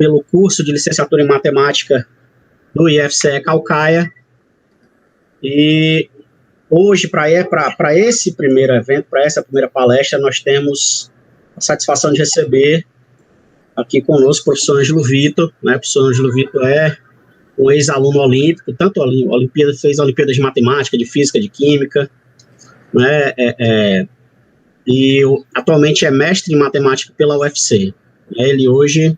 pelo curso de licenciatura em matemática do IFCE Caucaia. E hoje, para esse primeiro evento, para essa primeira palestra, nós temos a satisfação de receber aqui conosco o professor Ângelo Vitor, né? O professor Ângelo Vitor é um ex-aluno olímpico, tanto fez Olimpíadas de Matemática, de Física, de Química, né? E atualmente é mestre em Matemática pela UFC. Ele hoje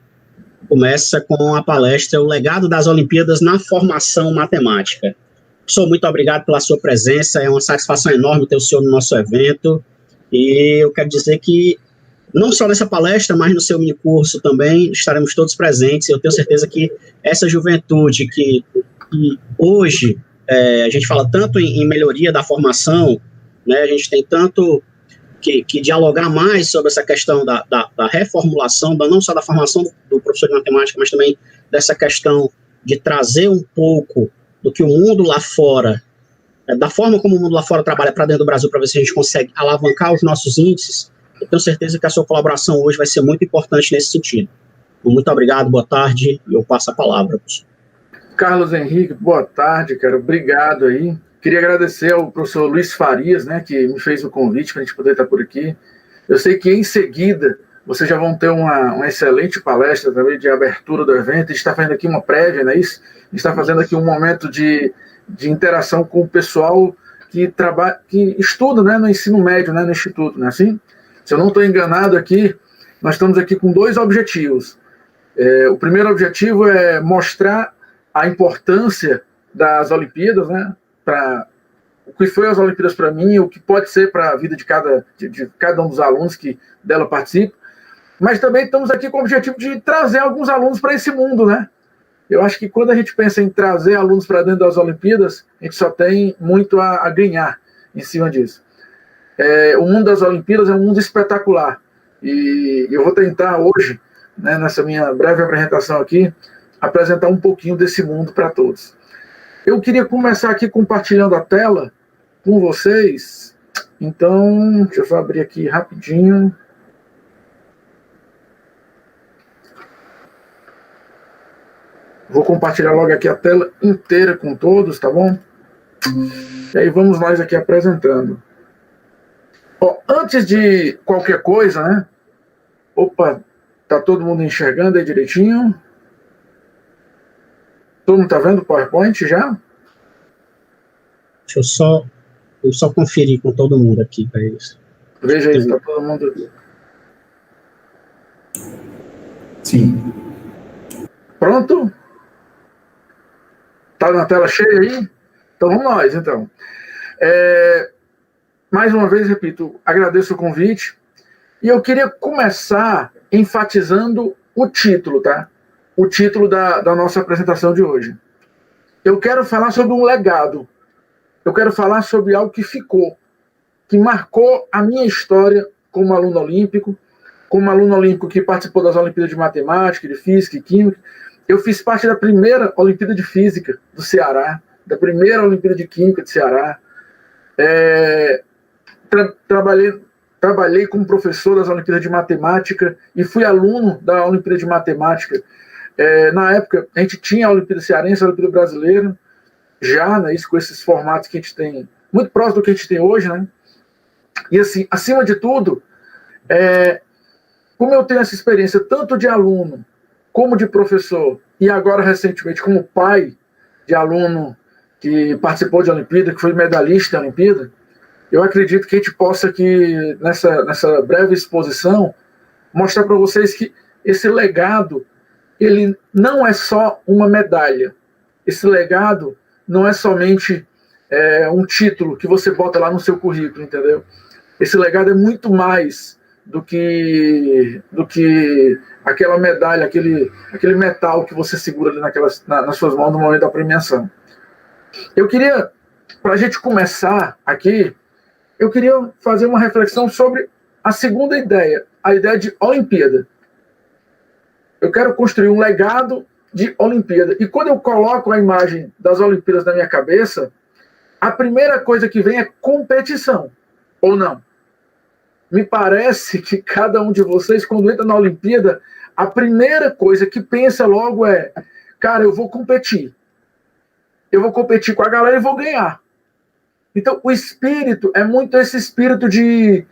começa com a palestra O Legado das Olimpíadas na Formação Matemática. Professor, muito obrigado pela sua presença, é uma satisfação enorme ter o senhor no nosso evento, e eu quero dizer que não só nessa palestra, mas no seu minicurso também estaremos todos presentes. Eu tenho certeza que essa juventude que hoje a gente fala tanto em melhoria da formação, né, a gente tem tanto que dialogar mais sobre essa questão da reformulação, não só da formação do professor de matemática, mas também dessa questão de trazer um pouco do que o mundo lá fora, da forma como o mundo lá fora trabalha para dentro do Brasil, para ver se a gente consegue alavancar os nossos índices. Eu tenho certeza que a sua colaboração hoje vai ser muito importante nesse sentido. Muito obrigado, boa tarde, e eu passo a palavra, professor. Carlos Henrique, boa tarde, cara, obrigado aí. Queria agradecer ao professor Luiz Farias, né, que me fez o convite para a gente poder estar por aqui. Eu sei que em seguida vocês já vão ter uma excelente palestra também de abertura do evento. A gente está fazendo aqui uma prévia, não é isso? A gente está fazendo aqui um momento de interação com o pessoal que estuda, né, no ensino médio, né, no instituto, não é assim? Se eu não estou enganado aqui, nós estamos aqui com 2 objetivos. O primeiro objetivo é mostrar a importância das Olimpíadas, né, para o que foi as Olimpíadas para mim, o que pode ser para a vida de cada um dos alunos que dela participam, mas também estamos aqui com o objetivo de trazer alguns alunos para esse mundo, né? Eu acho que quando a gente pensa em trazer alunos para dentro das Olimpíadas, a gente só tem muito a ganhar em cima disso. O mundo das Olimpíadas é um mundo espetacular, e eu vou tentar hoje, né, nessa minha breve apresentação aqui, apresentar um pouquinho desse mundo para todos. Eu queria começar aqui compartilhando a tela com vocês. Então, deixa eu só abrir aqui rapidinho. Vou compartilhar logo aqui a tela inteira com todos, tá bom? E aí vamos nós aqui apresentando. Antes de qualquer coisa, né? Opa, tá todo mundo enxergando aí direitinho? Todo mundo está vendo o PowerPoint já? Deixa eu só conferir com todo mundo aqui para isso. Veja aí, está todo mundo... Sim. Pronto? Está na tela cheia aí? Então vamos nós, então. Mais uma vez, repito, agradeço o convite. E eu queria começar enfatizando o título, tá? O título da nossa apresentação de hoje. Eu quero falar sobre um legado. Eu quero falar sobre algo que ficou, que marcou a minha história como aluno olímpico que participou das Olimpíadas de Matemática, de Física e Química. Eu fiz parte da primeira Olimpíada de Física do Ceará, da primeira Olimpíada de Química do Ceará. Trabalhei como professor das Olimpíadas de Matemática e fui aluno da Olimpíada de Matemática. Na época, a gente tinha a Olimpíada Cearense, a Olimpíada Brasileira, já, né, isso com esses formatos que a gente tem, muito próximo do que a gente tem hoje, né? E assim, acima de tudo, como eu tenho essa experiência tanto de aluno como de professor, e agora recentemente como pai de aluno que participou de Olimpíada, que foi medalhista da Olimpíada, eu acredito que a gente possa aqui, nessa breve exposição, mostrar para vocês que esse legado, ele não é só uma medalha. Esse legado não é somente um título que você bota lá no seu currículo, entendeu? Esse legado é muito mais do que aquela medalha, aquele metal que você segura ali nas suas mãos no momento da premiação. Eu queria, para a gente começar aqui, eu queria fazer uma reflexão sobre a segunda ideia, a ideia de Olimpíada. Eu quero construir um legado de Olimpíada. E quando eu coloco a imagem das Olimpíadas na minha cabeça, a primeira coisa que vem é competição, ou não? Me parece que cada um de vocês, quando entra na Olimpíada, a primeira coisa que pensa logo é, cara, eu vou competir. Eu vou competir com a galera e vou ganhar. Então, o espírito é muito esse espírito de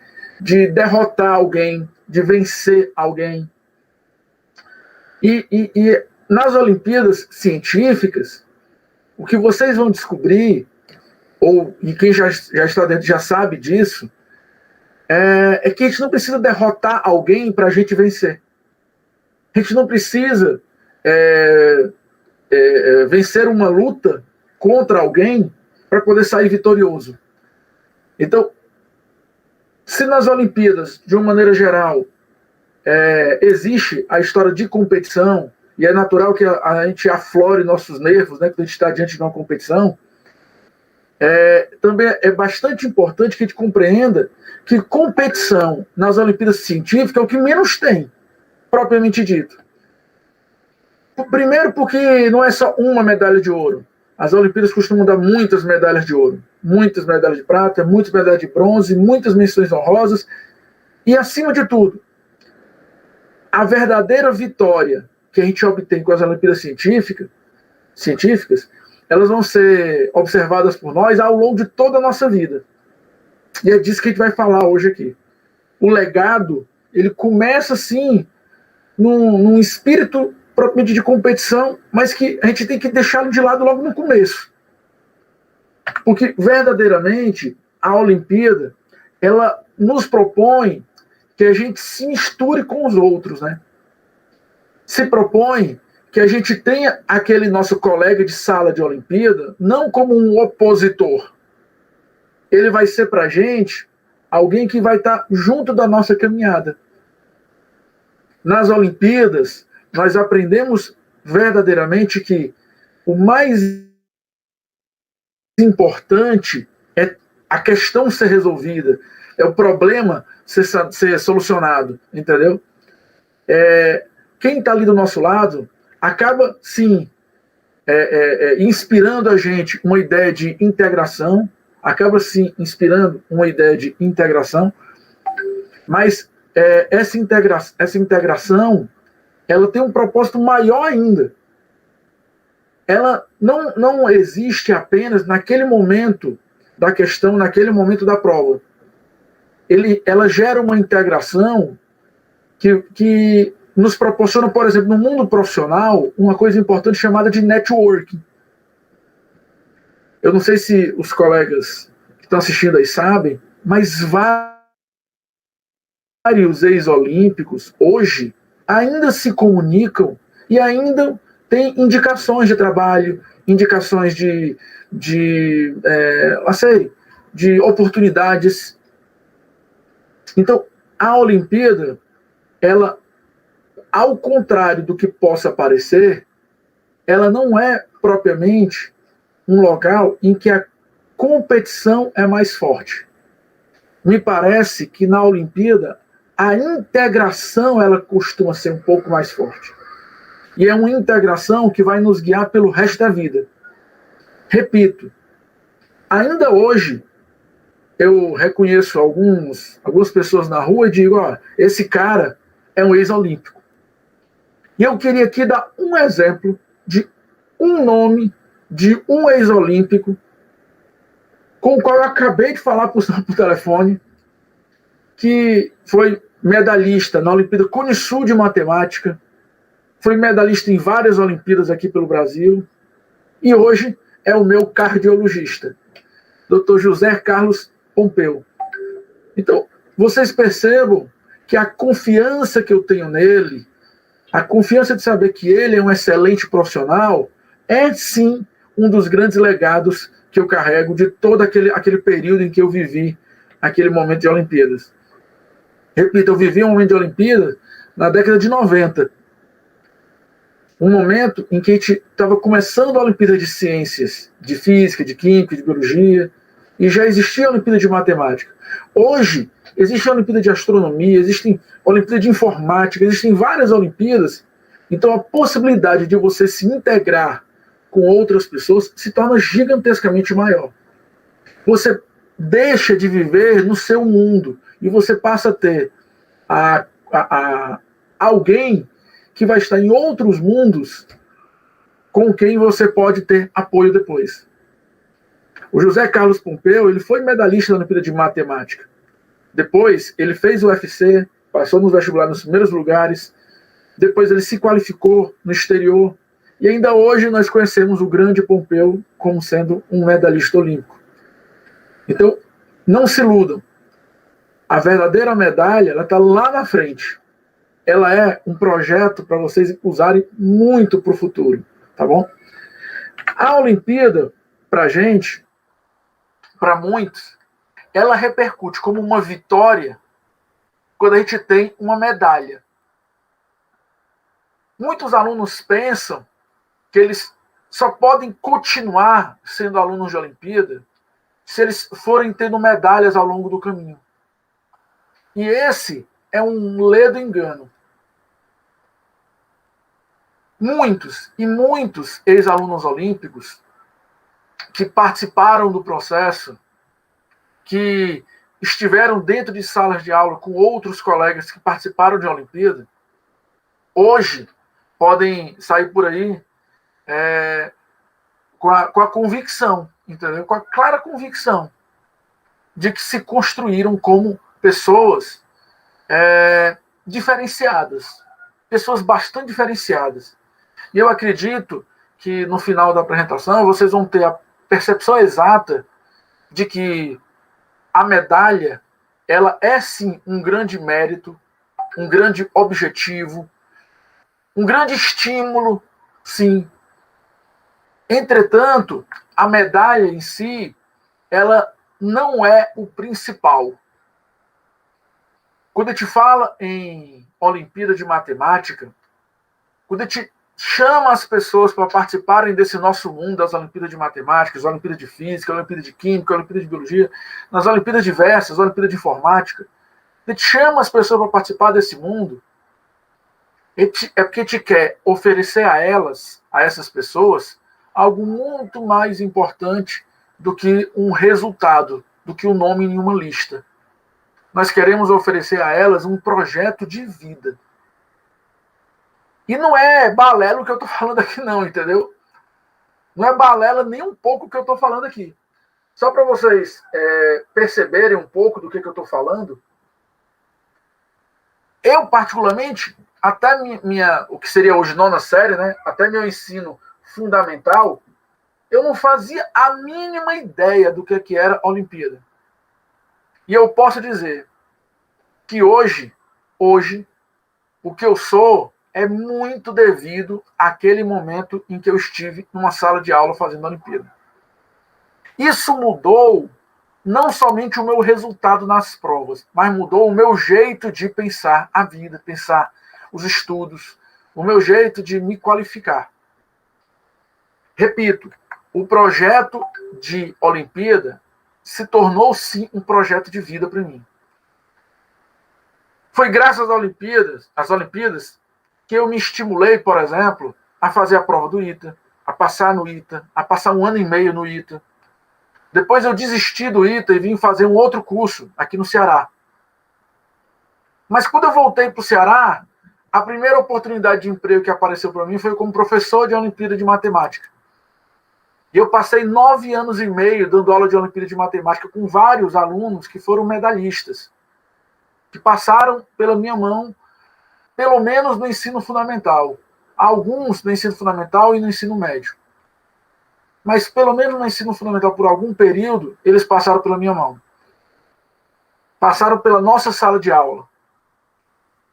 derrotar alguém, de vencer alguém. E nas Olimpíadas científicas, o que vocês vão descobrir, e quem já está dentro já sabe disso, é que a gente não precisa derrotar alguém para a gente vencer. A gente não precisa vencer uma luta contra alguém para poder sair vitorioso. Então, se nas Olimpíadas, de uma maneira geral, existe a história de competição, e é natural que a gente aflore nossos nervos, né, quando a gente está diante de uma competição, também é bastante importante que a gente compreenda que competição nas Olimpíadas científicas é o que menos tem, propriamente dito. Primeiro porque não é só uma medalha de ouro. As Olimpíadas costumam dar muitas medalhas de ouro, muitas medalhas de prata, muitas medalhas de bronze, muitas menções honrosas. E, acima de tudo, a verdadeira vitória que a gente obtém com as Olimpíadas científicas, elas vão ser observadas por nós ao longo de toda a nossa vida. E é disso que a gente vai falar hoje aqui. O legado, ele começa, sim, num espírito propriamente de competição, mas que a gente tem que deixá-lo de lado logo no começo. Porque, verdadeiramente, a Olimpíada, ela nos propõe que a gente se misture com os outros, né? Se propõe que a gente tenha aquele nosso colega de sala de Olimpíada não como um opositor. Ele vai ser para a gente alguém que vai estar junto da nossa caminhada. Nas Olimpíadas, nós aprendemos verdadeiramente que o mais importante é a questão ser resolvida, é o problema ser solucionado, entendeu? Quem está ali do nosso lado acaba, sim, inspirando a gente uma ideia de integração, mas essa integração ela tem um propósito maior ainda. Ela não existe apenas naquele momento da questão, naquele momento da prova. Ela gera uma integração que nos proporciona, por exemplo, no mundo profissional, uma coisa importante chamada de networking. Eu não sei se os colegas que estão assistindo aí sabem, mas vários ex-olímpicos hoje ainda se comunicam e ainda têm indicações de trabalho, indicações de oportunidades. Então, a Olimpíada, ela, ao contrário do que possa parecer, ela não é propriamente um local em que a competição é mais forte. Me parece que na Olimpíada a integração ela costuma ser um pouco mais forte. E é uma integração que vai nos guiar pelo resto da vida. Repito, ainda hoje eu reconheço algumas pessoas na rua e digo, esse cara é um ex-olímpico. E eu queria aqui dar um exemplo de um nome de um ex-olímpico com o qual eu acabei de falar por telefone, que foi medalhista na Olimpíada Cone Sul de Matemática, foi medalhista em várias Olimpíadas aqui pelo Brasil, e hoje é o meu cardiologista, Dr. José Carlos Pompeu. Então, vocês percebam que a confiança que eu tenho nele, a confiança de saber que ele é um excelente profissional, é sim um dos grandes legados que eu carrego de todo aquele período em que eu vivi aquele momento de Olimpíadas. Repito, eu vivi um momento de Olimpíada na década de 90. Um momento em que a gente estava começando a Olimpíada de Ciências, de Física, de Química, de Biologia, e já existia a Olimpíada de Matemática. Hoje, existe a Olimpíada de Astronomia, existe a Olimpíada de Informática, existem várias Olimpíadas. Então, a possibilidade de você se integrar com outras pessoas se torna gigantescamente maior. Você deixa de viver no seu mundo e você passa a ter alguém que vai estar em outros mundos com quem você pode ter apoio depois. O José Carlos Pompeu, ele foi medalhista na Olimpíada de Matemática. Depois, ele fez o UFC, passou no vestibular nos primeiros lugares. Depois, ele se qualificou no exterior. E ainda hoje, nós conhecemos o grande Pompeu como sendo um medalhista olímpico. Então, não se iludam. A verdadeira medalha, ela está lá na frente. Ela é um projeto para vocês usarem muito para o futuro, tá bom? A Olimpíada, para a gente, para muitos, ela repercute como uma vitória quando a gente tem uma medalha. Muitos alunos pensam que eles só podem continuar sendo alunos de Olimpíada se eles forem tendo medalhas ao longo do caminho. E esse é um ledo engano. Muitos ex-alunos olímpicos que participaram do processo, que estiveram dentro de salas de aula com outros colegas que participaram de Olimpíada, hoje podem sair por aí com a convicção, entendeu? Com a clara convicção de que se construíram como pessoas diferenciadas, pessoas bastante diferenciadas. E eu acredito que no final da apresentação vocês vão ter a percepção exata de que a medalha, ela é sim um grande mérito, um grande objetivo, um grande estímulo, sim. Entretanto, a medalha em si, ela não é o principal. Quando a gente fala em Olimpíada de Matemática, quando a gente chama as pessoas para participarem desse nosso mundo, das Olimpíadas de Matemática, as Olimpíadas de Física, Olimpíada de Química, Olimpíada de Biologia, nas Olimpíadas diversas, Olimpíada de Informática, a gente chama as pessoas para participar desse mundo, é porque a gente quer oferecer a elas, a essas pessoas, algo muito mais importante do que um resultado, do que um nome em uma lista. Nós queremos oferecer a elas um projeto de vida. E não é balela o que eu estou falando aqui não, entendeu? Não é balela nem um pouco o que eu estou falando aqui. Só para vocês perceberem um pouco do que eu estou falando, eu particularmente, até o que seria hoje nona série, né, até meu ensino fundamental, eu não fazia a mínima ideia do que era a Olimpíada. E eu posso dizer que hoje, o que eu sou é muito devido àquele momento em que eu estive numa sala de aula fazendo a Olimpíada. Isso mudou não somente o meu resultado nas provas, mas mudou o meu jeito de pensar a vida, pensar os estudos, o meu jeito de me qualificar. Repito, o projeto de Olimpíada se tornou, sim, um projeto de vida para mim. Foi graças às Olimpíadas, que eu me estimulei, por exemplo, a fazer a prova do ITA, a passar no ITA, a passar 1 ano e meio no ITA. Depois eu desisti do ITA e vim fazer um outro curso aqui no Ceará. Mas quando eu voltei para o Ceará, a primeira oportunidade de emprego que apareceu para mim foi como professor de Olimpíada de Matemática. E eu passei 9 anos e meio dando aula de Olimpíada de Matemática com vários alunos que foram medalhistas, que passaram pela minha mão, pelo menos no ensino fundamental. Alguns no ensino fundamental e no ensino médio. Mas pelo menos no ensino fundamental, por algum período, eles passaram pela minha mão. Passaram pela nossa sala de aula.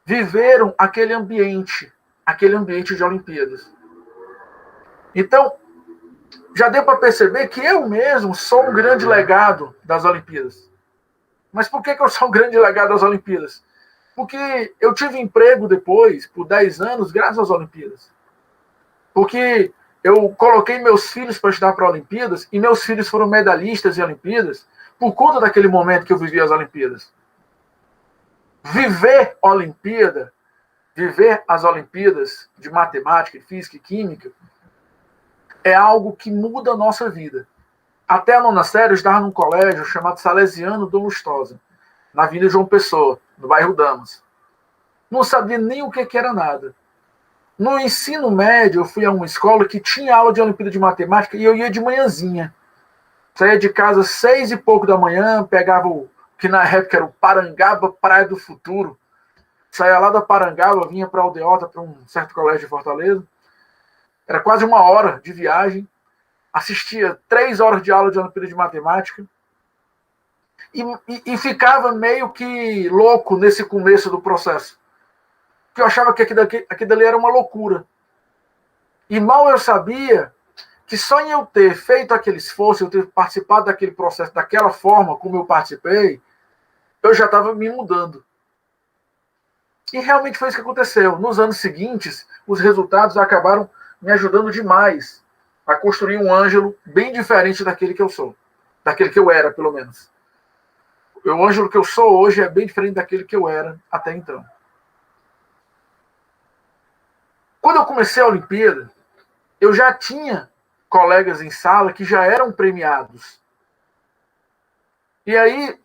Viveram aquele ambiente de Olimpíadas. Então, já deu para perceber que eu mesmo sou um grande legado das Olimpíadas. Mas por que eu sou um grande legado das Olimpíadas? Porque eu tive emprego depois, por 10 anos, graças às Olimpíadas. Porque eu coloquei meus filhos para estudar para Olimpíadas, e meus filhos foram medalhistas em Olimpíadas, por conta daquele momento que eu vivi as Olimpíadas. Viver Olimpíada, viver as Olimpíadas de Matemática, Física e Química, é algo que muda a nossa vida. Até a nona série, eu estava num colégio chamado Salesiano Dom Lustosa, na Vila João Pessoa, no bairro Damas. Não sabia nem o que era nada. No ensino médio, eu fui a uma escola que tinha aula de Olimpíada de Matemática e eu ia de manhãzinha. Saía de casa 6 e pouco da manhã, pegava o que na época era o Parangaba Praia do Futuro. Saía lá da Parangaba, vinha para Aldeota, para um certo colégio de Fortaleza. Era quase 1 hora de viagem. Assistia 3 horas de aula de Olimpíada de Matemática. E ficava meio que louco nesse começo do processo. Porque eu achava que aquilo ali era uma loucura. E mal eu sabia que só em eu ter feito aquele esforço, eu ter participado daquele processo daquela forma como eu participei, eu já estava me mudando. E realmente foi isso que aconteceu. Nos anos seguintes, os resultados acabaram me ajudando demais a construir um Ângelo bem diferente daquele que eu sou. Daquele que eu era, pelo menos. O Ângelo que eu sou hoje é bem diferente daquele que eu era até então. Quando eu comecei a Olimpíada, eu já tinha colegas em sala que já eram premiados. E aí,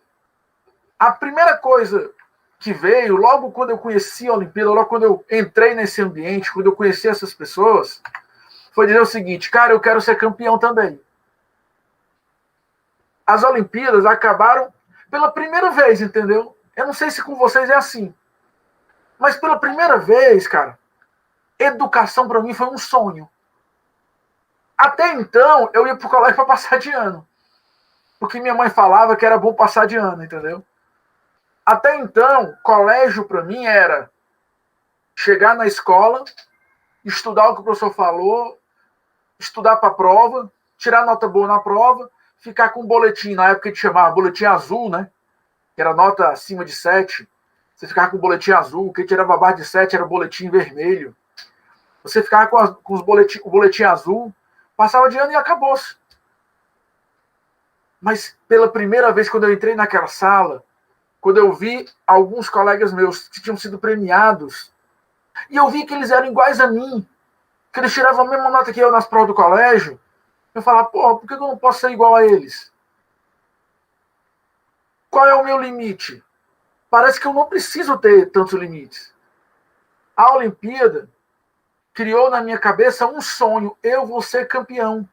a primeira coisa que veio, logo quando eu conheci a Olimpíada, logo quando eu entrei nesse ambiente, quando eu conheci essas pessoas, foi dizer o seguinte: cara, eu quero ser campeão também. As Olimpíadas acabaram pela primeira vez, entendeu? Eu não sei se com vocês é assim, mas pela primeira vez, cara, educação para mim foi um sonho. Até então, eu ia pro colégio para passar de ano. Porque minha mãe falava que era bom passar de ano, entendeu? Até então, colégio para mim era chegar na escola, estudar o que o professor falou, estudar para a prova, tirar nota boa na prova, ficar com um boletim, na época a gente chamava boletim azul, né? Que era nota acima de 7. Você ficava com o boletim azul, quem tirava abaixo de 7 era boletim vermelho. Você ficava com o boletim azul, passava de ano e acabou-se. Mas pela primeira vez, quando eu entrei naquela sala, quando eu vi alguns colegas meus que tinham sido premiados, e eu vi que eles eram iguais a mim, que eles tiravam a mesma nota que eu nas provas do colégio, eu falava, porra, por que eu não posso ser igual a eles? Qual é o meu limite? Parece que eu não preciso ter tantos limites. A Olimpíada criou na minha cabeça um sonho: eu vou ser campeão.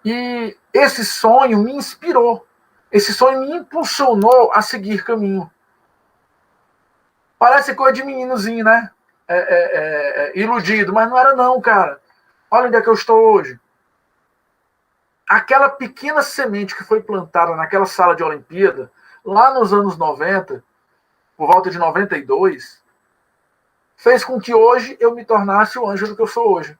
E esse sonho me inspirou. Esse sonho me impulsionou a seguir caminho. Parece coisa de meninozinho, né? Iludido, mas não era não, cara. Olha onde é que eu estou hoje. Aquela pequena semente que foi plantada naquela sala de Olimpíada, lá nos anos 90, por volta de 92, fez com que hoje eu me tornasse o Ângelo que eu sou hoje.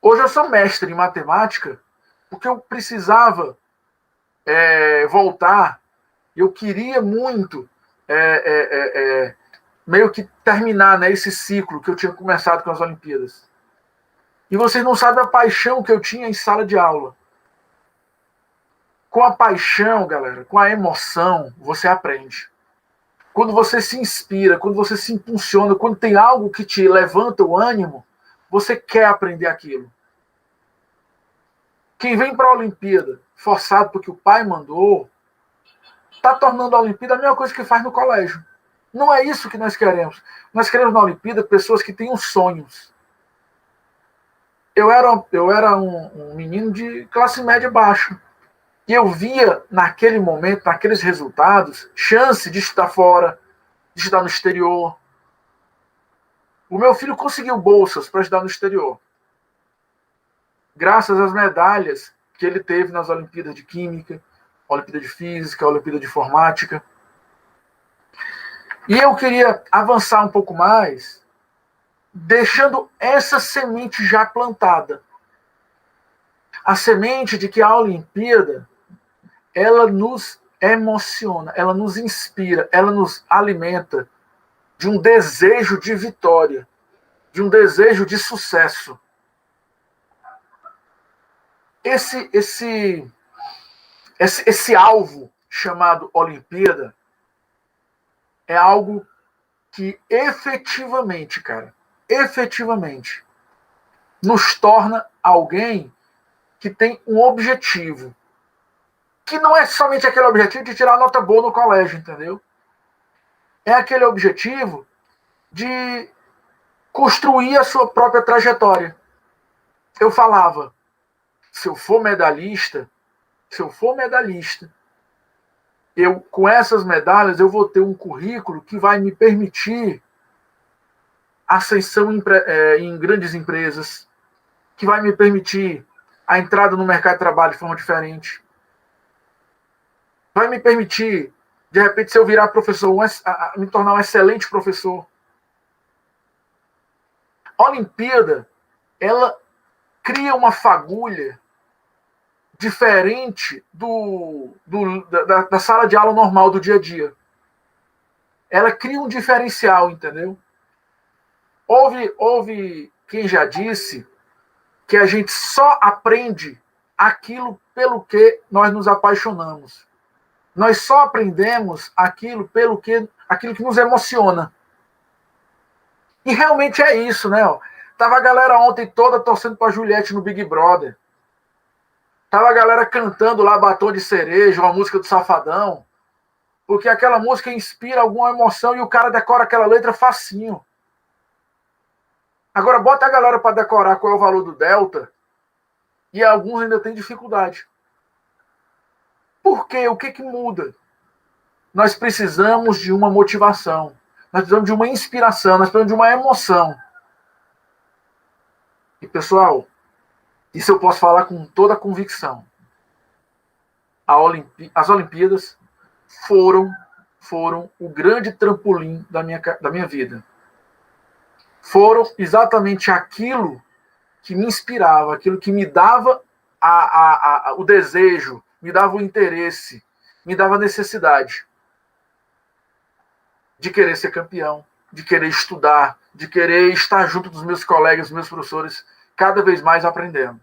Hoje eu sou mestre em matemática porque eu precisava voltar. Eu queria muito meio que terminar, né, esse ciclo que eu tinha começado com as Olimpíadas. E vocês não sabem a paixão que eu tinha em sala de aula. Com a paixão, galera, com a emoção, você aprende. Quando você se inspira, quando você se impulsiona, quando tem algo que te levanta o ânimo, você quer aprender aquilo. Quem vem para a Olimpíada forçado porque o pai mandou, está tornando a Olimpíada a mesma coisa que faz no colégio. Não é isso que nós queremos. Nós queremos na Olimpíada pessoas que tenham sonhos. Eu era um menino de classe média baixa. E eu via, naquele momento, naqueles resultados, chance de estudar fora, de estudar no exterior. O meu filho conseguiu bolsas para estudar no exterior. Graças às medalhas que ele teve nas Olimpíadas de Química, Olimpíada de Física, Olimpíada de Informática. E eu queria avançar um pouco mais, deixando essa semente já plantada. A semente de que a Olimpíada, ela nos emociona, ela nos inspira, ela nos alimenta de um desejo de vitória, de um desejo de sucesso. Esse alvo chamado Olimpíada é algo que efetivamente, cara, nos torna alguém que tem um objetivo. Que não é somente aquele objetivo de tirar nota boa no colégio, entendeu? É aquele objetivo de construir a sua própria trajetória. Eu falava, se eu for medalhista, eu, com essas medalhas, eu vou ter um currículo que vai me permitir ascensão em grandes empresas, que vai me permitir a entrada no mercado de trabalho de forma diferente. Vai me permitir, de repente, se eu virar professor, me tornar um excelente professor. A Olimpíada, ela cria uma fagulha diferente da sala de aula normal do dia a dia. Ela cria um diferencial, entendeu? Houve quem já disse que a gente só aprende aquilo pelo que nós nos apaixonamos. Nós só aprendemos aquilo que nos emociona. E realmente é isso, né? Tava a galera ontem toda torcendo pra Juliette no Big Brother. Tava a galera cantando lá Batom de Cereja, uma música do Safadão, porque aquela música inspira alguma emoção e o cara decora aquela letra facinho. Agora bota a galera para decorar qual é o valor do delta e alguns ainda têm dificuldade. Por quê? O que muda? Nós precisamos de uma motivação, nós precisamos de uma inspiração, nós precisamos de uma emoção. E pessoal, isso eu posso falar com toda a convicção. As Olimpíadas foram o grande trampolim da minha vida. Foram exatamente aquilo que me inspirava, aquilo que me dava o desejo, me dava o interesse, me dava a necessidade de querer ser campeão, de querer estudar, de querer estar junto dos meus colegas, dos meus professores, cada vez mais aprendendo.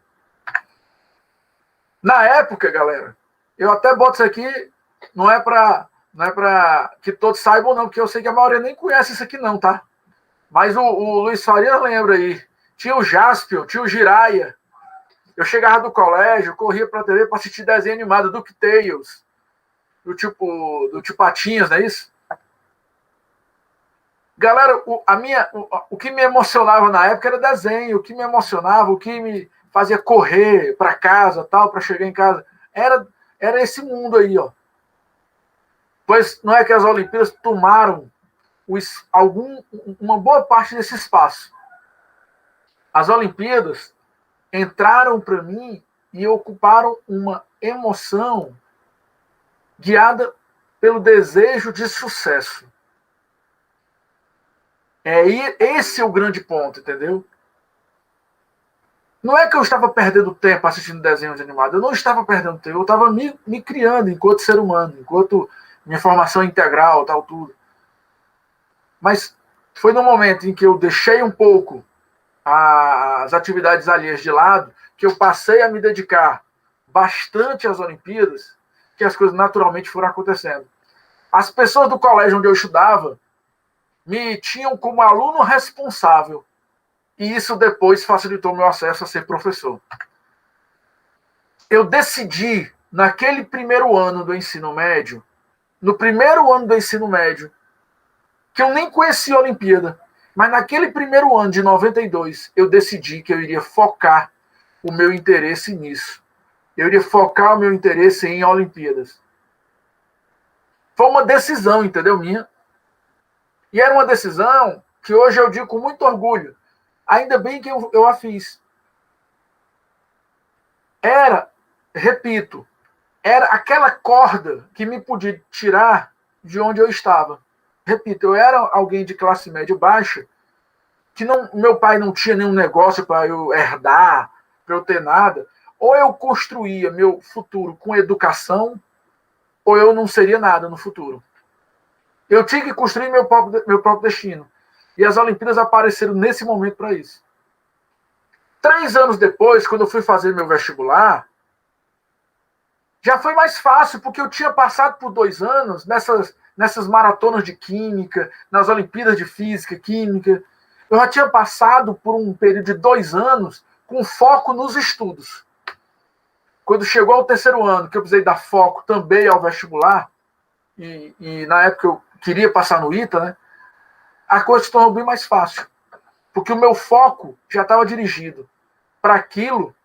Na época, galera, eu até boto isso aqui, não é para que todos saibam não, porque eu sei que a maioria nem conhece isso aqui não, tá? Mas o Luiz Faria lembra aí. Tinha o Jaspion, tinha o Jiraya. Eu chegava do colégio, corria pra TV pra assistir desenho animado, DuckTales, do tipo Patinhas, não é isso? Galera, o que me emocionava na época era desenho, o que me emocionava, o que me fazia correr para casa, tal, para chegar em casa, era esse mundo aí, ó. Pois não é que as Olimpíadas tomaram uma boa parte desse espaço. As Olimpíadas entraram para mim e ocuparam uma emoção guiada pelo desejo de sucesso. Esse é o grande ponto, entendeu? Não é que eu estava perdendo tempo assistindo desenhos animados, eu não estava perdendo tempo, eu estava me criando enquanto ser humano, enquanto minha formação integral, tal, tudo. Mas foi no momento em que eu deixei um pouco as atividades alheias de lado, que eu passei a me dedicar bastante às Olimpíadas, que as coisas naturalmente foram acontecendo. As pessoas do colégio onde eu estudava me tinham como aluno responsável, e isso depois facilitou meu acesso a ser professor. Eu decidi, naquele primeiro ano do ensino médio, que eu nem conhecia a Olimpíada, mas naquele primeiro ano de 92, eu decidi que eu iria focar o meu interesse nisso. Eu iria focar o meu interesse em Olimpíadas. Foi uma decisão, entendeu, minha? E era uma decisão que hoje eu digo com muito orgulho. Ainda bem que eu a fiz. Repito, era aquela corda que me podia tirar de onde eu estava. Repito, eu era alguém de classe média baixa, que meu pai não tinha nenhum negócio para eu herdar, para eu ter nada. Ou eu construía meu futuro com educação, ou eu não seria nada no futuro. Eu tinha que construir meu próprio destino. E as Olimpíadas apareceram nesse momento para isso. 3 anos depois, quando eu fui fazer meu vestibular, já foi mais fácil, porque eu tinha passado por 2 anos nessas maratonas de química, nas Olimpíadas de Física, Química. Eu já tinha passado por um período de 2 anos com foco nos estudos. Quando chegou ao 3º ano, que eu precisei dar foco também ao vestibular, e na época eu queria passar no ITA, né? a coisa se tornou bem mais fácil. Porque o meu foco já estava dirigido para aquilo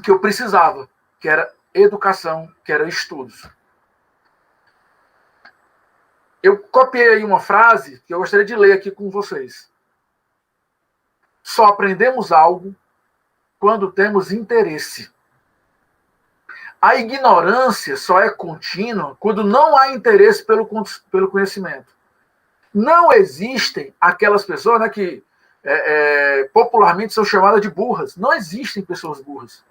que eu precisava, que era educação, que era estudos. Eu copiei aí uma frase que eu gostaria de ler aqui com vocês. Só aprendemos algo quando temos interesse. A ignorância só é contínua quando não há interesse pelo conhecimento. Não existem aquelas pessoas, né, que popularmente são chamadas de burras. Não existem pessoas burras.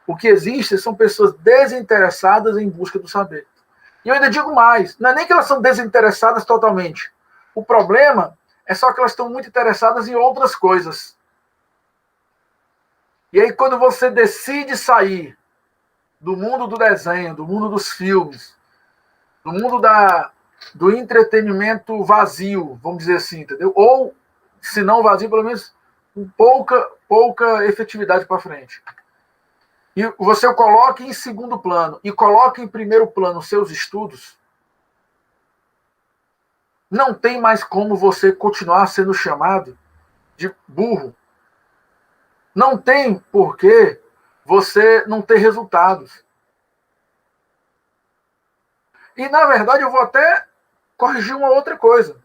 O que existe são pessoas desinteressadas em busca do saber. E eu ainda digo mais, não é nem que elas são desinteressadas totalmente. O problema é só que elas estão muito interessadas em outras coisas. E aí, quando você decide sair do mundo do desenho, do mundo dos filmes, do mundo do entretenimento vazio, vamos dizer assim, entendeu? Ou, se não vazio, pelo menos com pouca efetividade para frente. E você o coloca em segundo plano e coloca em primeiro plano os seus estudos, não tem mais como você continuar sendo chamado de burro. Não tem porquê você não ter resultados. E, na verdade, eu vou até corrigir uma outra coisa.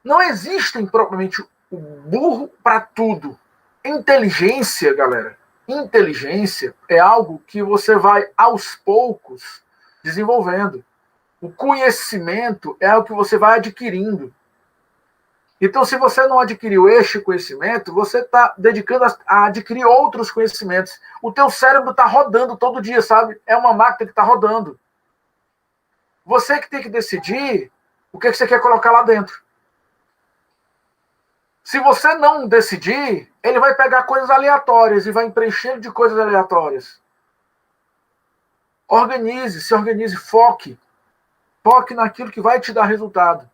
Não existem propriamente o burro para tudo. Inteligência, galera, inteligência é algo que você vai, aos poucos, desenvolvendo. O conhecimento é algo que você vai adquirindo. Então, se você não adquiriu este conhecimento, você está dedicando a adquirir outros conhecimentos. O teu cérebro está rodando todo dia, sabe? É uma máquina que está rodando. Você que tem que decidir o que você quer colocar lá dentro. Se você não decidir, ele vai pegar coisas aleatórias e vai preencher de coisas aleatórias. Organize, se organize, foque. Foque naquilo que vai te dar resultado.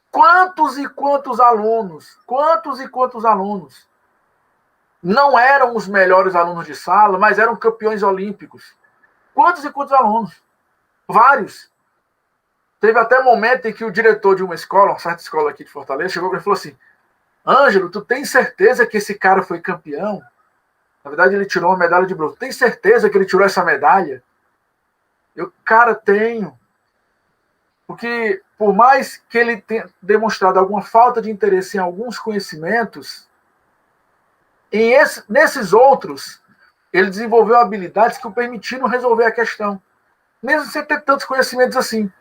Quantos e quantos alunos não eram os melhores alunos de sala, mas eram campeões olímpicos? Quantos e quantos alunos? Vários. Teve até um momento em que o diretor de uma certa escola aqui de Fortaleza, chegou e falou assim: Ângelo, tu tem certeza que esse cara foi campeão? Na verdade, ele tirou uma medalha de bronze. Tem certeza que ele tirou essa medalha? Eu, cara, tenho. Porque, por mais que ele tenha demonstrado alguma falta de interesse em alguns conhecimentos, nesses outros, ele desenvolveu habilidades que o permitiram resolver a questão, mesmo sem ter tantos conhecimentos assim.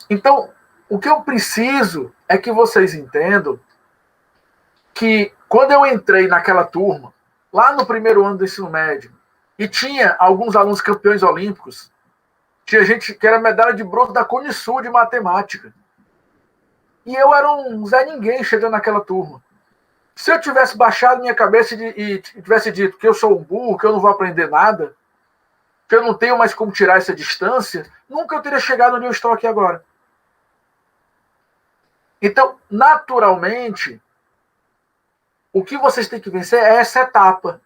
Então, o que eu preciso é que vocês entendam que, quando eu entrei naquela turma, lá no primeiro ano do ensino médio, e tinha alguns alunos campeões olímpicos, tinha gente que era medalha de bronze da Conisul de matemática. E eu era um Zé Ninguém chegando naquela turma. Se eu tivesse baixado minha cabeça e tivesse dito que eu sou um burro, que eu não vou aprender nada, que eu não tenho mais como tirar essa distância, nunca eu teria chegado onde eu estou aqui agora. Então, naturalmente, o que vocês têm que vencer é essa etapa.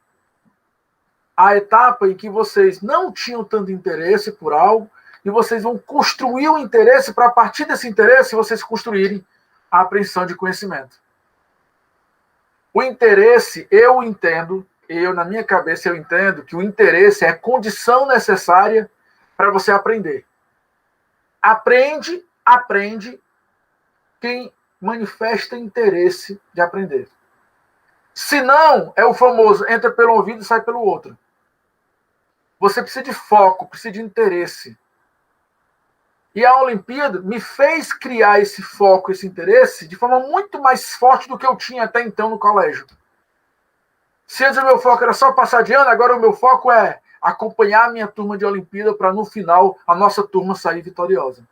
A etapa em que vocês não tinham tanto interesse por algo e vocês vão construir o interesse para, a partir desse interesse, vocês construírem a apreensão de conhecimento. O interesse, eu entendo, na minha cabeça eu entendo que o interesse é a condição necessária para você aprender. Aprende quem manifesta interesse de aprender. Se não, é o famoso, entra pelo ouvido e sai pelo outro. Você precisa de foco, precisa de interesse. E a Olimpíada me fez criar esse foco, esse interesse, de forma muito mais forte do que eu tinha até então no colégio. Se antes o meu foco era só passar de ano, agora o meu foco é acompanhar a minha turma de Olimpíada para, no final, a nossa turma sair vitoriosa.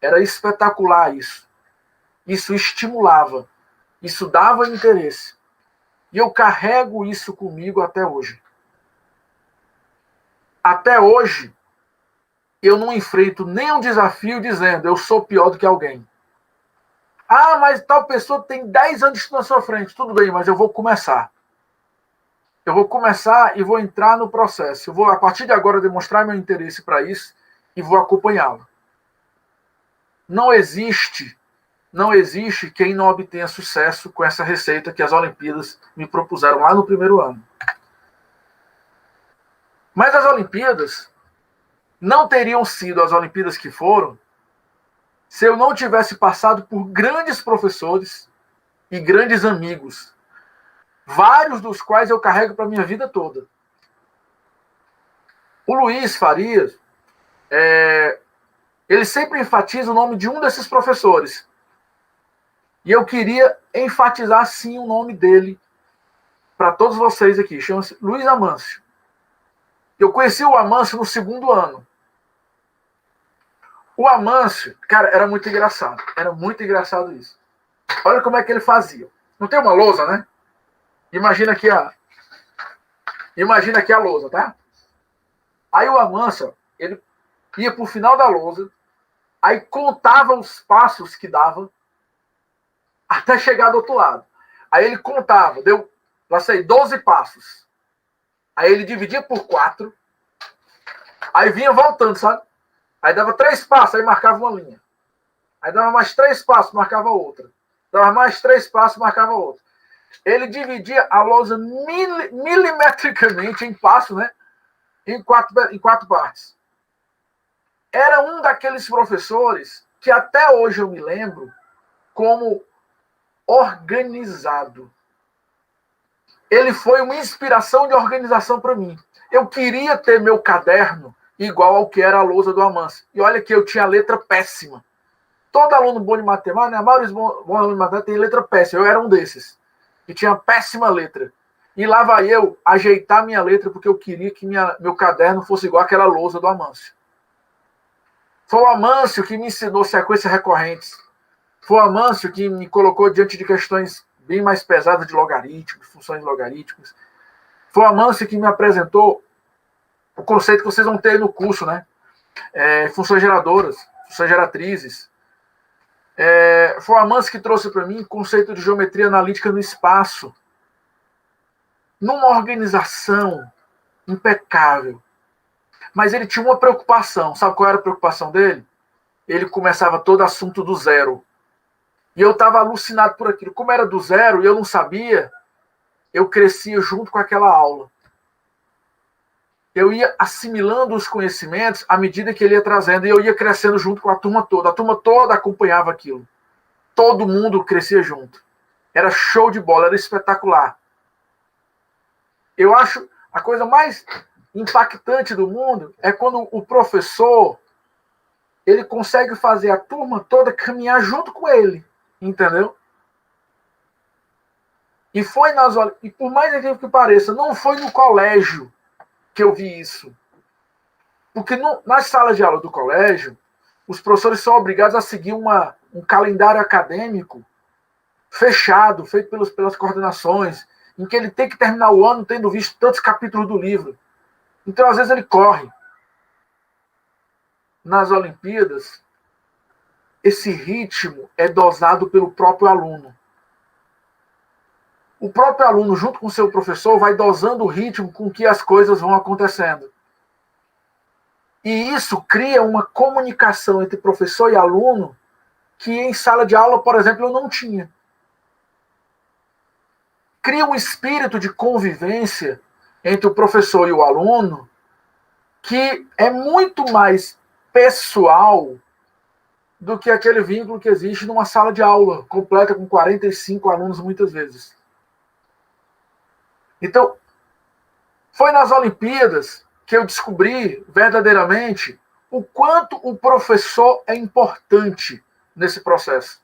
Era espetacular isso. Isso estimulava. Isso dava interesse. E eu carrego isso comigo até hoje. Até hoje, eu não enfrento nenhum desafio dizendo eu sou pior do que alguém. Ah, mas tal pessoa tem 10 anos na sua frente. Tudo bem, mas eu vou começar. Eu vou começar e vou entrar no processo. Eu vou, a partir de agora, demonstrar meu interesse para isso e vou acompanhá-lo. não existe quem não obtenha sucesso com essa receita que as Olimpíadas me propuseram lá no primeiro ano. Mas as Olimpíadas não teriam sido as Olimpíadas que foram se eu não tivesse passado por grandes professores e grandes amigos, vários dos quais eu carrego para a minha vida toda. O Luiz Farias, ele sempre enfatiza o nome de um desses professores. E eu queria enfatizar, sim, o nome dele para todos vocês aqui. Chama-se Luiz Amâncio. Eu conheci o Amâncio no segundo ano. O Amâncio, cara, era muito engraçado. Era muito engraçado isso. Olha como é que ele fazia. Não tem uma lousa, né? Imagina aqui a lousa, tá? Aí o Amâncio, ele ia pro final da lousa, aí contava os passos que dava até chegar do outro lado. Aí ele contava, deu, lá sei, 12 passos. Aí ele dividia por 4, aí vinha voltando, sabe? Aí dava 3 passos, aí marcava uma linha. Aí dava mais 3 passos, marcava outra. Dava mais 3 passos, marcava outra. Ele dividia a lousa milimetricamente em passos, né? Em quatro partes. Era um daqueles professores que até hoje eu me lembro como organizado. Ele foi uma inspiração de organização para mim. Eu queria ter meu caderno igual ao que era a lousa do Amâncio. E olha que eu tinha letra péssima. Todo aluno bom de matemática, né? A maioria dos bons alunos de matemática tem letra péssima. Eu era um desses. E tinha péssima letra. E lá vai eu ajeitar minha letra porque eu queria que meu caderno fosse igual àquela lousa do Amâncio. Foi o Amâncio que me ensinou sequências recorrentes. Foi o Amâncio que me colocou diante de questões bem mais pesadas de logaritmos, funções logarítmicas. Foi o Amâncio que me apresentou o conceito que vocês vão ter no curso, né? Funções geradoras, funções geratrizes. Foi o Amâncio que trouxe para mim o conceito de geometria analítica no espaço. Numa organização impecável. Mas ele tinha uma preocupação. Sabe qual era a preocupação dele? Ele começava todo assunto do zero. E eu estava alucinado por aquilo. Como era do zero e eu não sabia, eu crescia junto com aquela aula. Eu ia assimilando os conhecimentos à medida que ele ia trazendo. E eu ia crescendo junto com a turma toda. A turma toda acompanhava aquilo. Todo mundo crescia junto. Era show de bola, era espetacular. Eu acho a coisa mais impactante do mundo é quando o professor ele consegue fazer a turma toda caminhar junto com ele. Entendeu? E por mais incrível que pareça, não foi no colégio que eu vi isso. Porque nas salas de aula do colégio, os professores são obrigados a seguir um calendário acadêmico fechado, feito pelas coordenações, em que ele tem que terminar o ano tendo visto tantos capítulos do livro. Então, às vezes, ele corre. Nas Olimpíadas, esse ritmo é dosado pelo próprio aluno. O próprio aluno, junto com o seu professor, vai dosando o ritmo com que as coisas vão acontecendo. E isso cria uma comunicação entre professor e aluno que em sala de aula, por exemplo, eu não tinha. Cria um espírito de convivência entre o professor e o aluno que é muito mais pessoal do que aquele vínculo que existe numa sala de aula completa com 45 alunos muitas vezes. Então, foi nas Olimpíadas que eu descobri verdadeiramente o quanto o professor é importante nesse processo.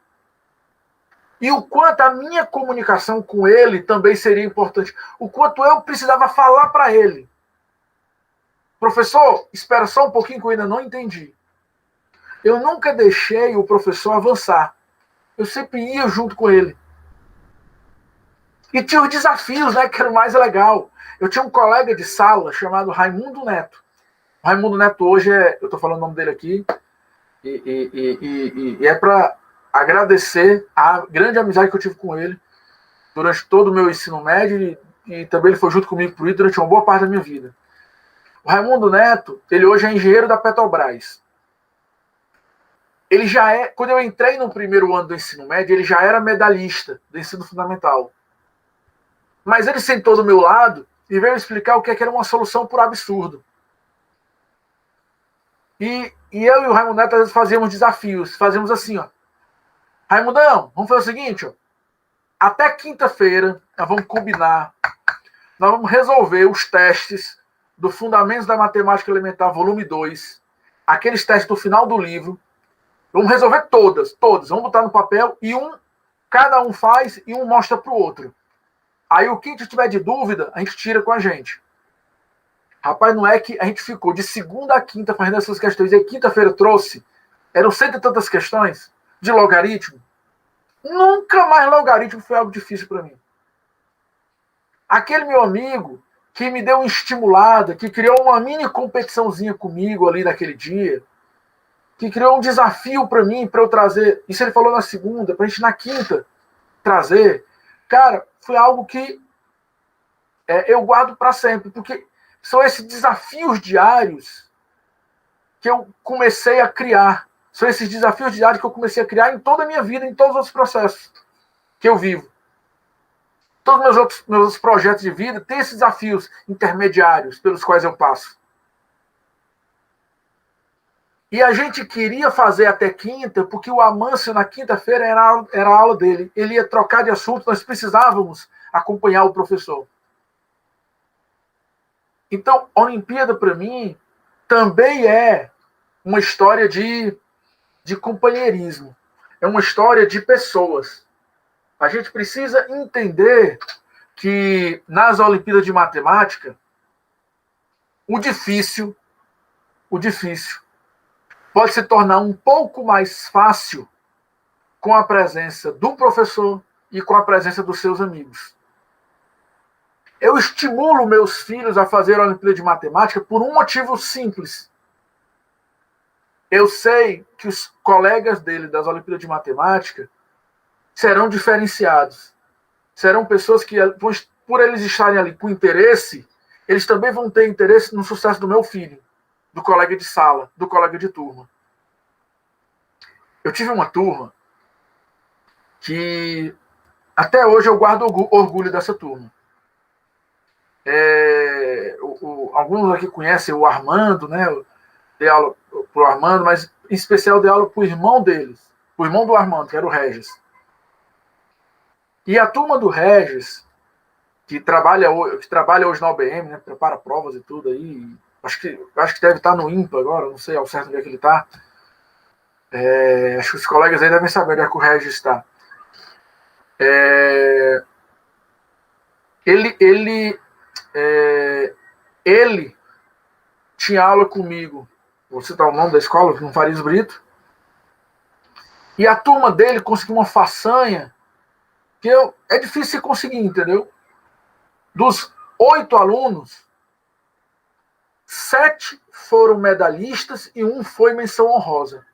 E o quanto a minha comunicação com ele também seria importante. O quanto eu precisava falar para ele. Professor, espera só um pouquinho que eu ainda não entendi. Eu nunca deixei o professor avançar. Eu sempre ia junto com ele. E tinha os desafios, né, que era o mais legal. Eu tinha um colega de sala chamado Raimundo Neto. O Raimundo Neto hoje eu estou falando o nome dele aqui, e é para agradecer a grande amizade que eu tive com ele durante todo o meu ensino médio e também ele foi junto comigo para o durante uma boa parte da minha vida. O Raimundo Neto, ele hoje é engenheiro da Petrobras. ele já é, quando eu entrei no primeiro ano do ensino médio, ele já era medalhista do ensino fundamental. Mas ele sentou do meu lado e veio explicar o que era uma solução por absurdo. E eu e o Raimundo Neto às vezes fazíamos desafios, fazíamos assim, ó. Raimundão, vamos fazer o seguinte, ó. Até quinta-feira, nós vamos combinar, nós vamos resolver os testes do Fundamentos da Matemática Elementar, volume 2, aqueles testes do final do livro. Vamos resolver todas. Vamos botar no papel e cada um faz e um mostra para o outro. Aí o que a gente tiver de dúvida, a gente tira com a gente. Rapaz, não é que a gente ficou de segunda a quinta fazendo essas questões, e quinta-feira trouxe, eram 100 e tantas questões de logaritmo. Nunca mais logaritmo foi algo difícil para mim. Aquele meu amigo que me deu uma estimulada, que criou uma mini competiçãozinha comigo ali naquele dia, que criou um desafio para mim, para eu trazer, isso ele falou na segunda, para a gente na quinta trazer, cara, foi algo que eu guardo para sempre, porque são esses desafios diários que eu comecei a criar. São esses desafios diários que eu comecei a criar em toda a minha vida, em todos os outros processos que eu vivo. Todos os meus projetos de vida têm esses desafios intermediários pelos quais eu passo. E a gente queria fazer até quinta, porque o Amâncio, na quinta-feira, era a aula dele. Ele ia trocar de assunto, nós precisávamos acompanhar o professor. Então, a Olimpíada, para mim, também é uma história de companheirismo. É uma história de pessoas. A gente precisa entender que nas Olimpíadas de Matemática, o difícil pode se tornar um pouco mais fácil com a presença do professor e com a presença dos seus amigos. Eu estimulo meus filhos a fazer a Olimpíada de Matemática por um motivo simples. Eu sei que os colegas dele das Olimpíadas de Matemática serão diferenciados. Serão pessoas que, por eles estarem ali com interesse, eles também vão ter interesse no sucesso do meu filho, do colega de sala, do colega de turma. Eu tive uma turma que até hoje eu guardo orgulho dessa turma. Alguns aqui conhecem o Armando, né? Eu dei aula para o Armando, mas em especial dei aula para o irmão deles, o irmão do Armando, que era o Regis. E a turma do Regis, que trabalha hoje na OBM, né? Prepara provas e tudo aí. Acho que deve estar no IMPA agora, não sei ao certo onde é que ele está. Acho que os colegas aí devem saber onde é que o Regis está. Ele tinha aula comigo, vou citar o nome da escola, no Farias Brito, e a turma dele conseguiu uma façanha que é difícil conseguir, entendeu? Dos 8 alunos, 7 foram medalhistas e 1 foi menção honrosa.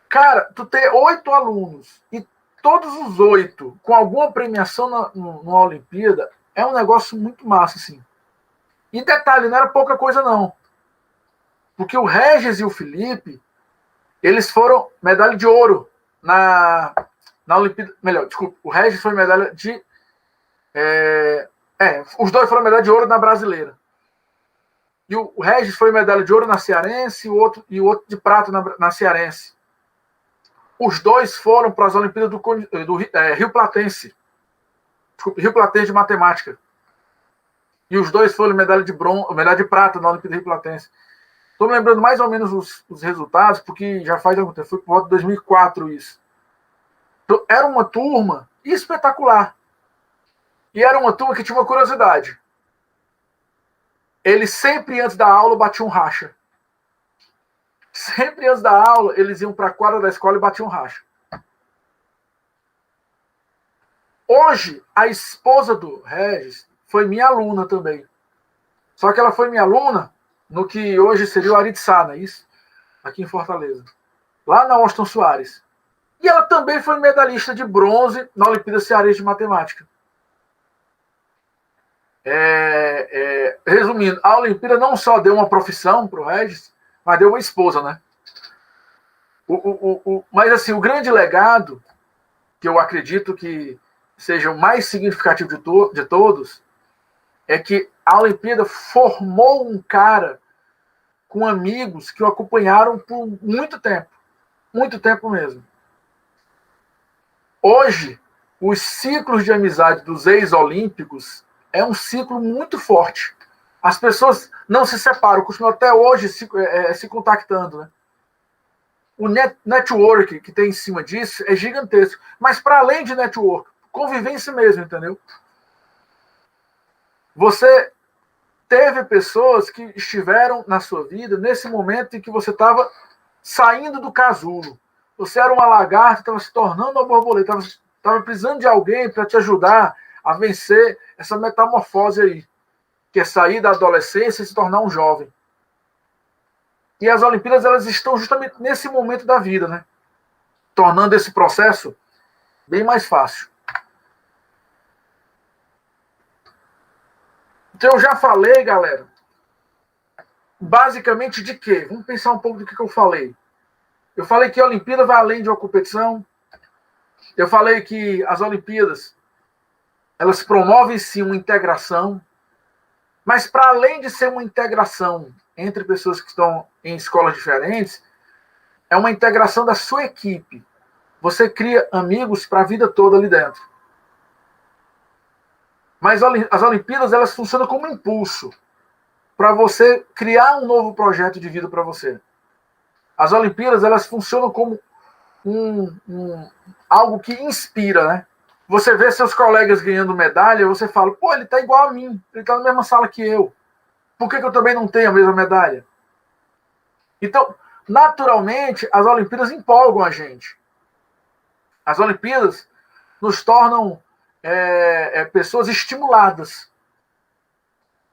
Cara, tu ter 8 alunos e todos os 8 com alguma premiação numa Olimpíada é um negócio muito massa, assim. E detalhe, não era pouca coisa, não. Porque o Regis e o Felipe, eles foram medalha de ouro na Olimpíada. Melhor, desculpa, o Regis foi medalha de... os dois foram medalha de ouro na brasileira. E o Regis foi medalha de ouro na cearense e o outro de prata na cearense. Os dois foram para as Olimpíadas do Rio Platense. Desculpa, Rio Platense de Matemática. E os dois foram medalha de prata na Olimpíada do Rio Platense. Estou me lembrando mais ou menos os resultados, porque já faz algum tempo, foi por volta de 2004 isso. Então, era uma turma espetacular. E era uma turma que tinha uma curiosidade. Eles sempre, antes da aula, batiam racha. Sempre antes da aula, eles iam para a quadra da escola e batiam racha. Hoje, a esposa do Regis foi minha aluna também. Só que ela foi minha aluna no que hoje seria o Aritsá, não é isso? Aqui em Fortaleza. Lá na Austin Soares. E ela também foi medalhista de bronze na Olimpíada Cearense de Matemática. Resumindo, a Olimpíada não só deu uma profissão para o Regis, mas deu uma esposa, né? Mas, assim, o grande legado, que eu acredito que seja o mais significativo de todos, é que a Olimpíada formou um cara com amigos que o acompanharam por muito tempo mesmo. Hoje, os ciclos de amizade dos ex-olímpicos é um ciclo muito forte. As pessoas não se separam, continuam até hoje se contactando, né? O network que tem em cima disso é gigantesco. Mas, para além de network, convivência mesmo, entendeu? Você teve pessoas que estiveram na sua vida nesse momento em que você estava saindo do casulo. Você era uma lagarta, estava se tornando uma borboleta, estava precisando de alguém para te ajudar a vencer essa metamorfose aí, que é sair da adolescência e se tornar um jovem. E as Olimpíadas, elas estão justamente nesse momento da vida, né? Tornando esse processo bem mais fácil. Então, eu já falei, galera, basicamente de quê? Vamos pensar um pouco do que eu falei. Eu falei que a Olimpíada vai além de uma competição. Eu falei que as Olimpíadas, elas promovem, sim, uma integração. Mas, para além de ser uma integração entre pessoas que estão em escolas diferentes, é uma integração da sua equipe. Você cria amigos para a vida toda ali dentro. Mas as Olimpíadas, elas funcionam como impulso para você criar um novo projeto de vida para você. As Olimpíadas, elas funcionam como algo que inspira, né? Você vê seus colegas ganhando medalha, você fala, pô, ele tá igual a mim, ele tá na mesma sala que eu. Por que eu também não tenho a mesma medalha? Então, naturalmente, as Olimpíadas empolgam a gente. As Olimpíadas nos tornam pessoas estimuladas.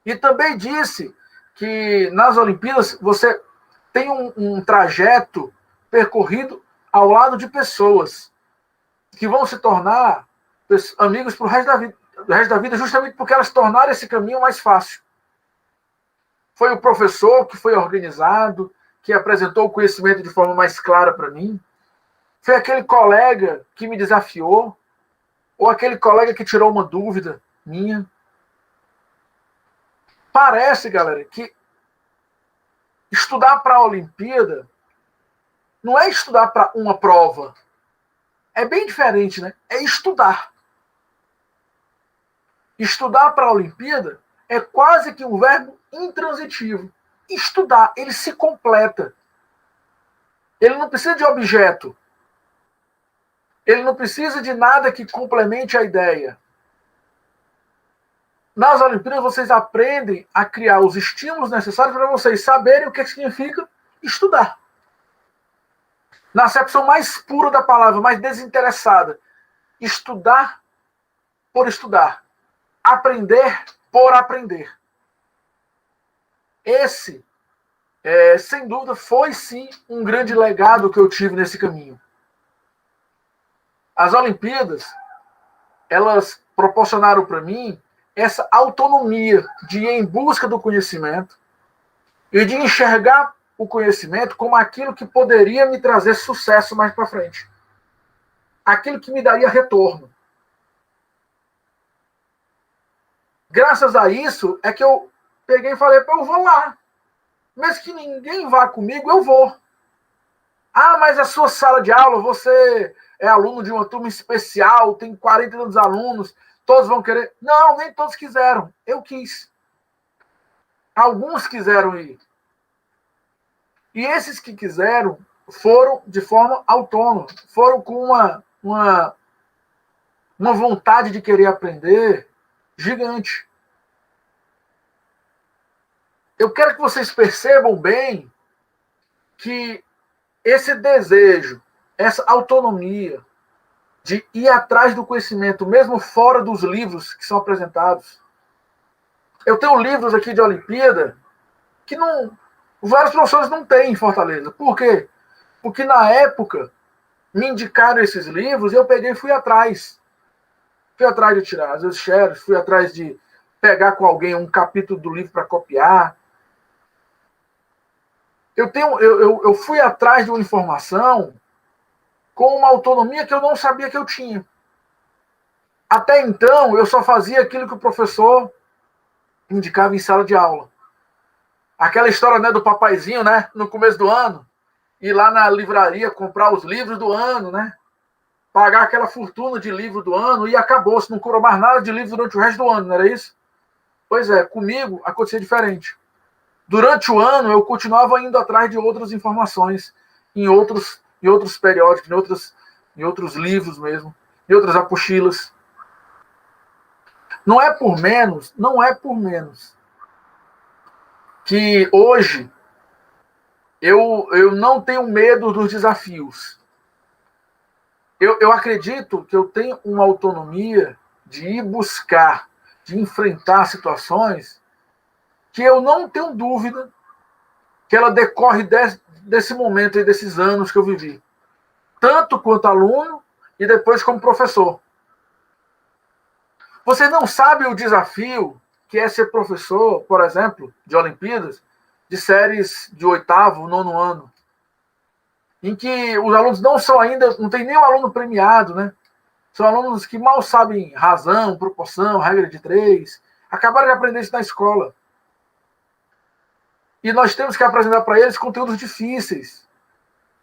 E também disse que nas Olimpíadas você tem um trajeto percorrido ao lado de pessoas que vão se tornar amigos pro resto da vida, justamente porque elas tornaram esse caminho mais fácil. Foi o professor que foi organizado, que apresentou o conhecimento de forma mais clara para mim. Foi aquele colega que me desafiou, ou aquele colega que tirou uma dúvida minha. Parece, galera, que estudar para a Olimpíada não é estudar para uma prova. É bem diferente, né? É estudar. Estudar para a Olimpíada é quase que um verbo intransitivo. Estudar, ele se completa. Ele não precisa de objeto. Ele não precisa de nada que complemente a ideia. Nas Olimpíadas, vocês aprendem a criar os estímulos necessários para vocês saberem o que significa estudar. Na acepção mais pura da palavra, mais desinteressada. Estudar por estudar. Aprender por aprender. Esse, sem dúvida, foi sim um grande legado que eu tive nesse caminho. As Olimpíadas, elas proporcionaram para mim essa autonomia de ir em busca do conhecimento e de enxergar o conhecimento como aquilo que poderia me trazer sucesso mais para frente. Aquilo que me daria retorno. Graças a isso é que eu peguei e falei, eu vou lá. Mesmo que ninguém vá comigo, eu vou. Ah, mas a sua sala de aula, você é aluno de uma turma especial, tem 40 anos de alunos, todos vão querer. Não, nem todos quiseram. Eu quis. Alguns quiseram ir. E esses que quiseram foram de forma autônoma, foram com uma vontade de querer aprender gigante. Eu quero que vocês percebam bem que esse desejo, essa autonomia de ir atrás do conhecimento, mesmo fora dos livros que são apresentados. Eu tenho livros aqui de Olimpíada que vários professores não têm em Fortaleza. Por quê? Porque na época me indicaram esses livros e eu peguei e fui atrás. Fui atrás de tirar as shares, fui atrás de pegar com alguém um capítulo do livro para copiar. eu fui atrás de uma informação com uma autonomia que eu não sabia que eu tinha. Até então, eu só fazia aquilo que o professor indicava em sala de aula. Aquela história, né, do papaizinho, né, no começo do ano, ir lá na livraria comprar os livros do ano, né, pagar aquela fortuna de livro do ano e acabou-se, não curou mais nada de livro durante o resto do ano, não era isso? Pois é, comigo acontecia diferente. Durante o ano, eu continuava indo atrás de outras informações, em outros periódicos, em outros livros mesmo, em outras apostilas. Não é por menos que hoje eu não tenho medo dos desafios. Eu acredito que eu tenho uma autonomia de ir buscar, de enfrentar situações que eu não tenho dúvida que ela decorre desse momento e desses anos que eu vivi. Tanto quanto aluno e depois como professor. Você não sabe o desafio que é ser professor, por exemplo, de Olimpíadas, de séries de 8º, 9º ano, em que os alunos não são ainda, não tem nenhum aluno premiado, né? São alunos que mal sabem razão, proporção, regra de 3, acabaram de aprender isso na escola. E nós temos que apresentar para eles conteúdos difíceis,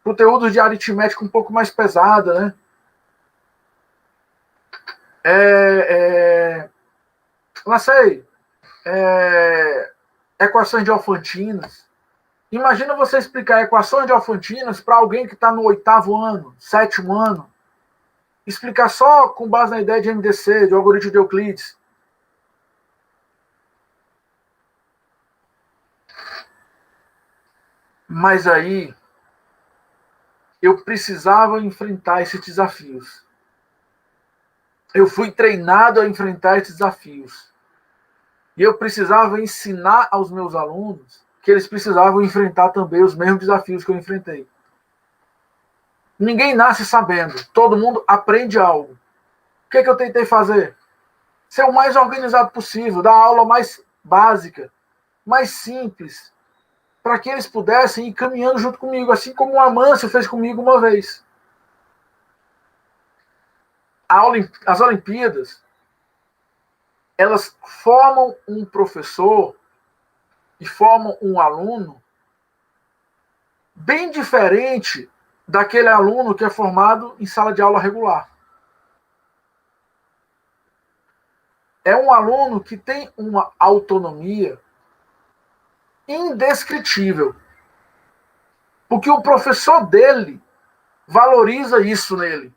conteúdos de aritmética um pouco mais pesada, né? Lancei, equações de Alfantinas. Imagina você explicar equações de Alfantinas para alguém que está no 8º ano, 7º ano. Explicar só com base na ideia de MDC, de algoritmo de Euclides. Mas aí, eu precisava enfrentar esses desafios. Eu fui treinado a enfrentar esses desafios. E eu precisava ensinar aos meus alunos que eles precisavam enfrentar também os mesmos desafios que eu enfrentei. Ninguém nasce sabendo, todo mundo aprende algo. O que eu tentei fazer? Ser o mais organizado possível, dar a aula mais básica, mais simples, para que eles pudessem ir caminhando junto comigo, assim como o Amâncio fez comigo uma vez. As Olimpíadas, elas formam um professor e formam um aluno bem diferente daquele aluno que é formado em sala de aula regular. É um aluno que tem uma autonomia indescritível. Porque o professor dele valoriza isso nele.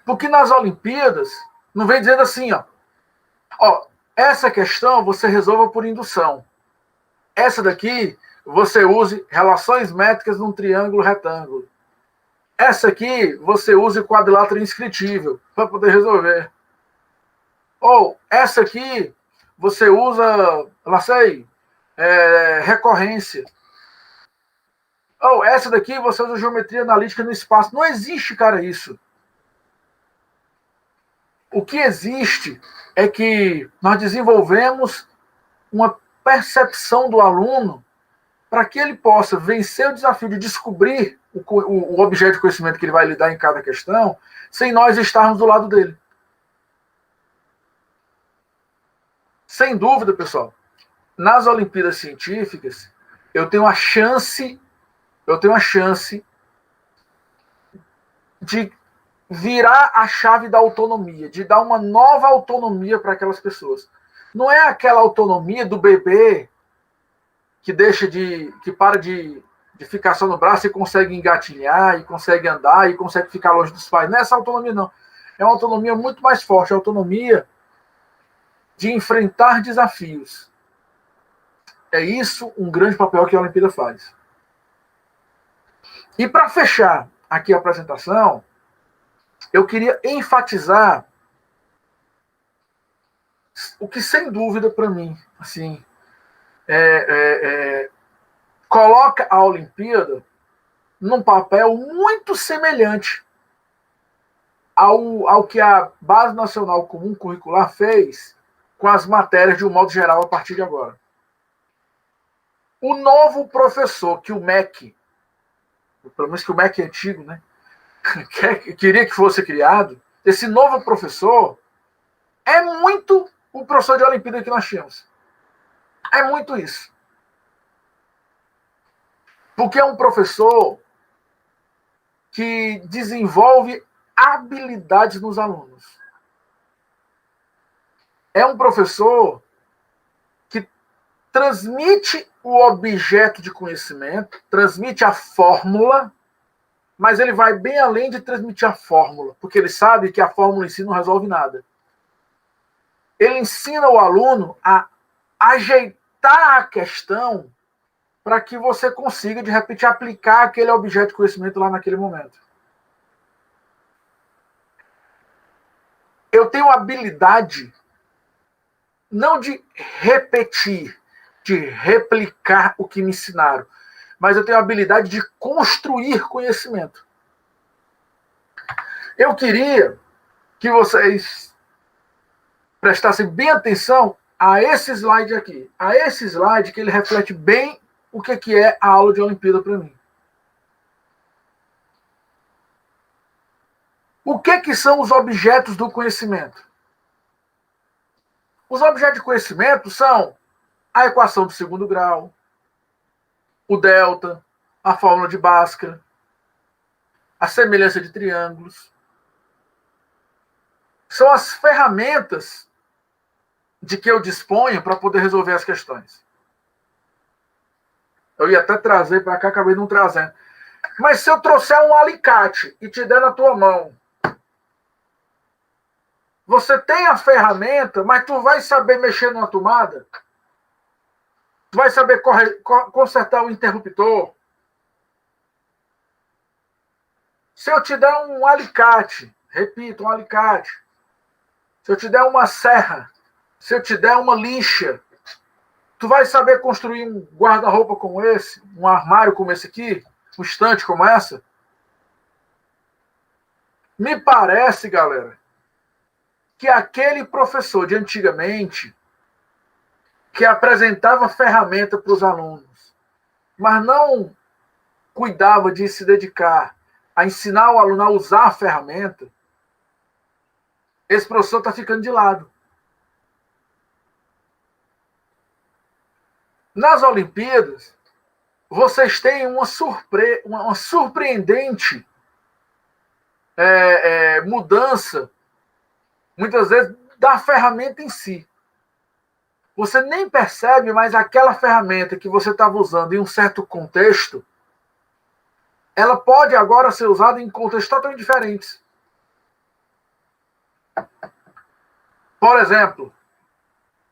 Porque nas Olimpíadas, não vem dizendo assim, ó, essa questão você resolva por indução. Essa daqui você use relações métricas num triângulo retângulo. Essa aqui você use quadrilátero inscritível para poder resolver. Ou essa aqui você usa, não sei, recorrência. Ou essa daqui você usa geometria analítica no espaço. Não existe, cara, isso. O que existe é que nós desenvolvemos uma percepção do aluno para que ele possa vencer o desafio de descobrir o objeto de conhecimento que ele vai lidar em cada questão, sem nós estarmos do lado dele. Sem dúvida, pessoal, nas Olimpíadas Científicas, eu tenho a chance de virar a chave da autonomia, de dar uma nova autonomia para aquelas pessoas. Não é aquela autonomia do bebê que para de ficar só no braço e consegue engatinhar, e consegue andar, e consegue ficar longe dos pais. Não é essa autonomia, não. É uma autonomia muito mais forte, a autonomia de enfrentar desafios. É isso um grande papel que a Olimpíada faz. E para fechar aqui a apresentação, eu queria enfatizar o que, sem dúvida, para mim, assim, coloca a Olimpíada num papel muito semelhante ao que a Base Nacional Comum Curricular fez com as matérias de um modo geral a partir de agora. O novo professor que o MEC, pelo menos que o MEC é antigo, né? Queria que fosse criado, esse novo professor é muito o professor de Olimpíada que nós tínhamos. É muito isso. Porque é um professor que desenvolve habilidades nos alunos. É um professor que transmite o objeto de conhecimento, transmite a fórmula, mas ele vai bem além de transmitir a fórmula, porque ele sabe que a fórmula em si não resolve nada. Ele ensina o aluno a ajeitar a questão para que você consiga, de repente, aplicar aquele objeto de conhecimento lá naquele momento. Eu tenho habilidade não de repetir, de replicar o que me ensinaram, mas eu tenho a habilidade de construir conhecimento. Eu queria que vocês prestassem bem atenção a esse slide aqui. A esse slide que ele reflete bem o que é a aula de Olimpíada para mim. O que são os objetos do conhecimento? Os objetos de conhecimento são a equação do segundo grau, o delta, a fórmula de Bhaskara, a semelhança de triângulos. São as ferramentas de que eu disponho para poder resolver as questões. Eu ia até trazer para cá, acabei não trazendo. Mas se eu trouxer um alicate e te der na tua mão, você tem a ferramenta, mas tu vai saber mexer numa tomada? Tu vai saber consertar o interruptor? Se eu te der um alicate, repito, um alicate, se eu te der uma serra, se eu te der uma lixa, tu vai saber construir um guarda-roupa como esse, um armário como esse aqui, um estante como essa? Me parece, galera, que aquele professor de antigamente que apresentava ferramenta para os alunos, mas não cuidava de se dedicar a ensinar o aluno a usar a ferramenta, esse professor está ficando de lado. Nas Olimpíadas, vocês têm uma surpreendente mudança, muitas vezes, da ferramenta em si. Você nem percebe, mas aquela ferramenta que você estava usando em um certo contexto, ela pode agora ser usada em contextos totalmente diferentes. Por exemplo,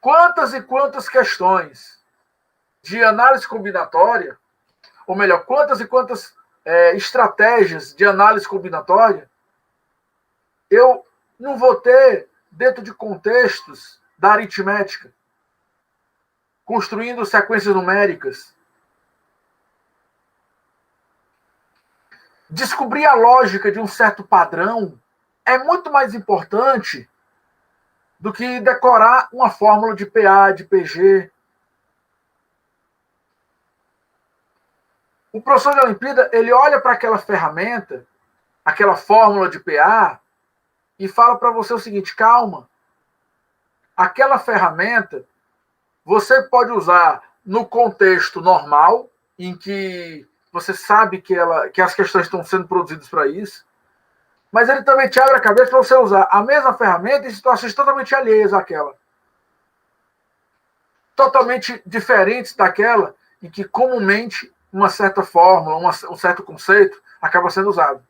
quantas e quantas questões de análise combinatória, ou melhor, quantas e quantas estratégias de análise combinatória eu não vou ter dentro de contextos da aritmética, construindo sequências numéricas. Descobrir a lógica de um certo padrão é muito mais importante do que decorar uma fórmula de PA, de PG. O professor de Olimpíada, ele olha para aquela ferramenta, aquela fórmula de PA, e fala para você o seguinte: calma, aquela ferramenta você pode usar no contexto normal, em que você sabe que as questões estão sendo produzidas para isso, mas ele também te abre a cabeça para você usar a mesma ferramenta em situações totalmente alheias àquela. Totalmente diferentes daquela em que comumente uma certa fórmula, um certo conceito acaba sendo usado.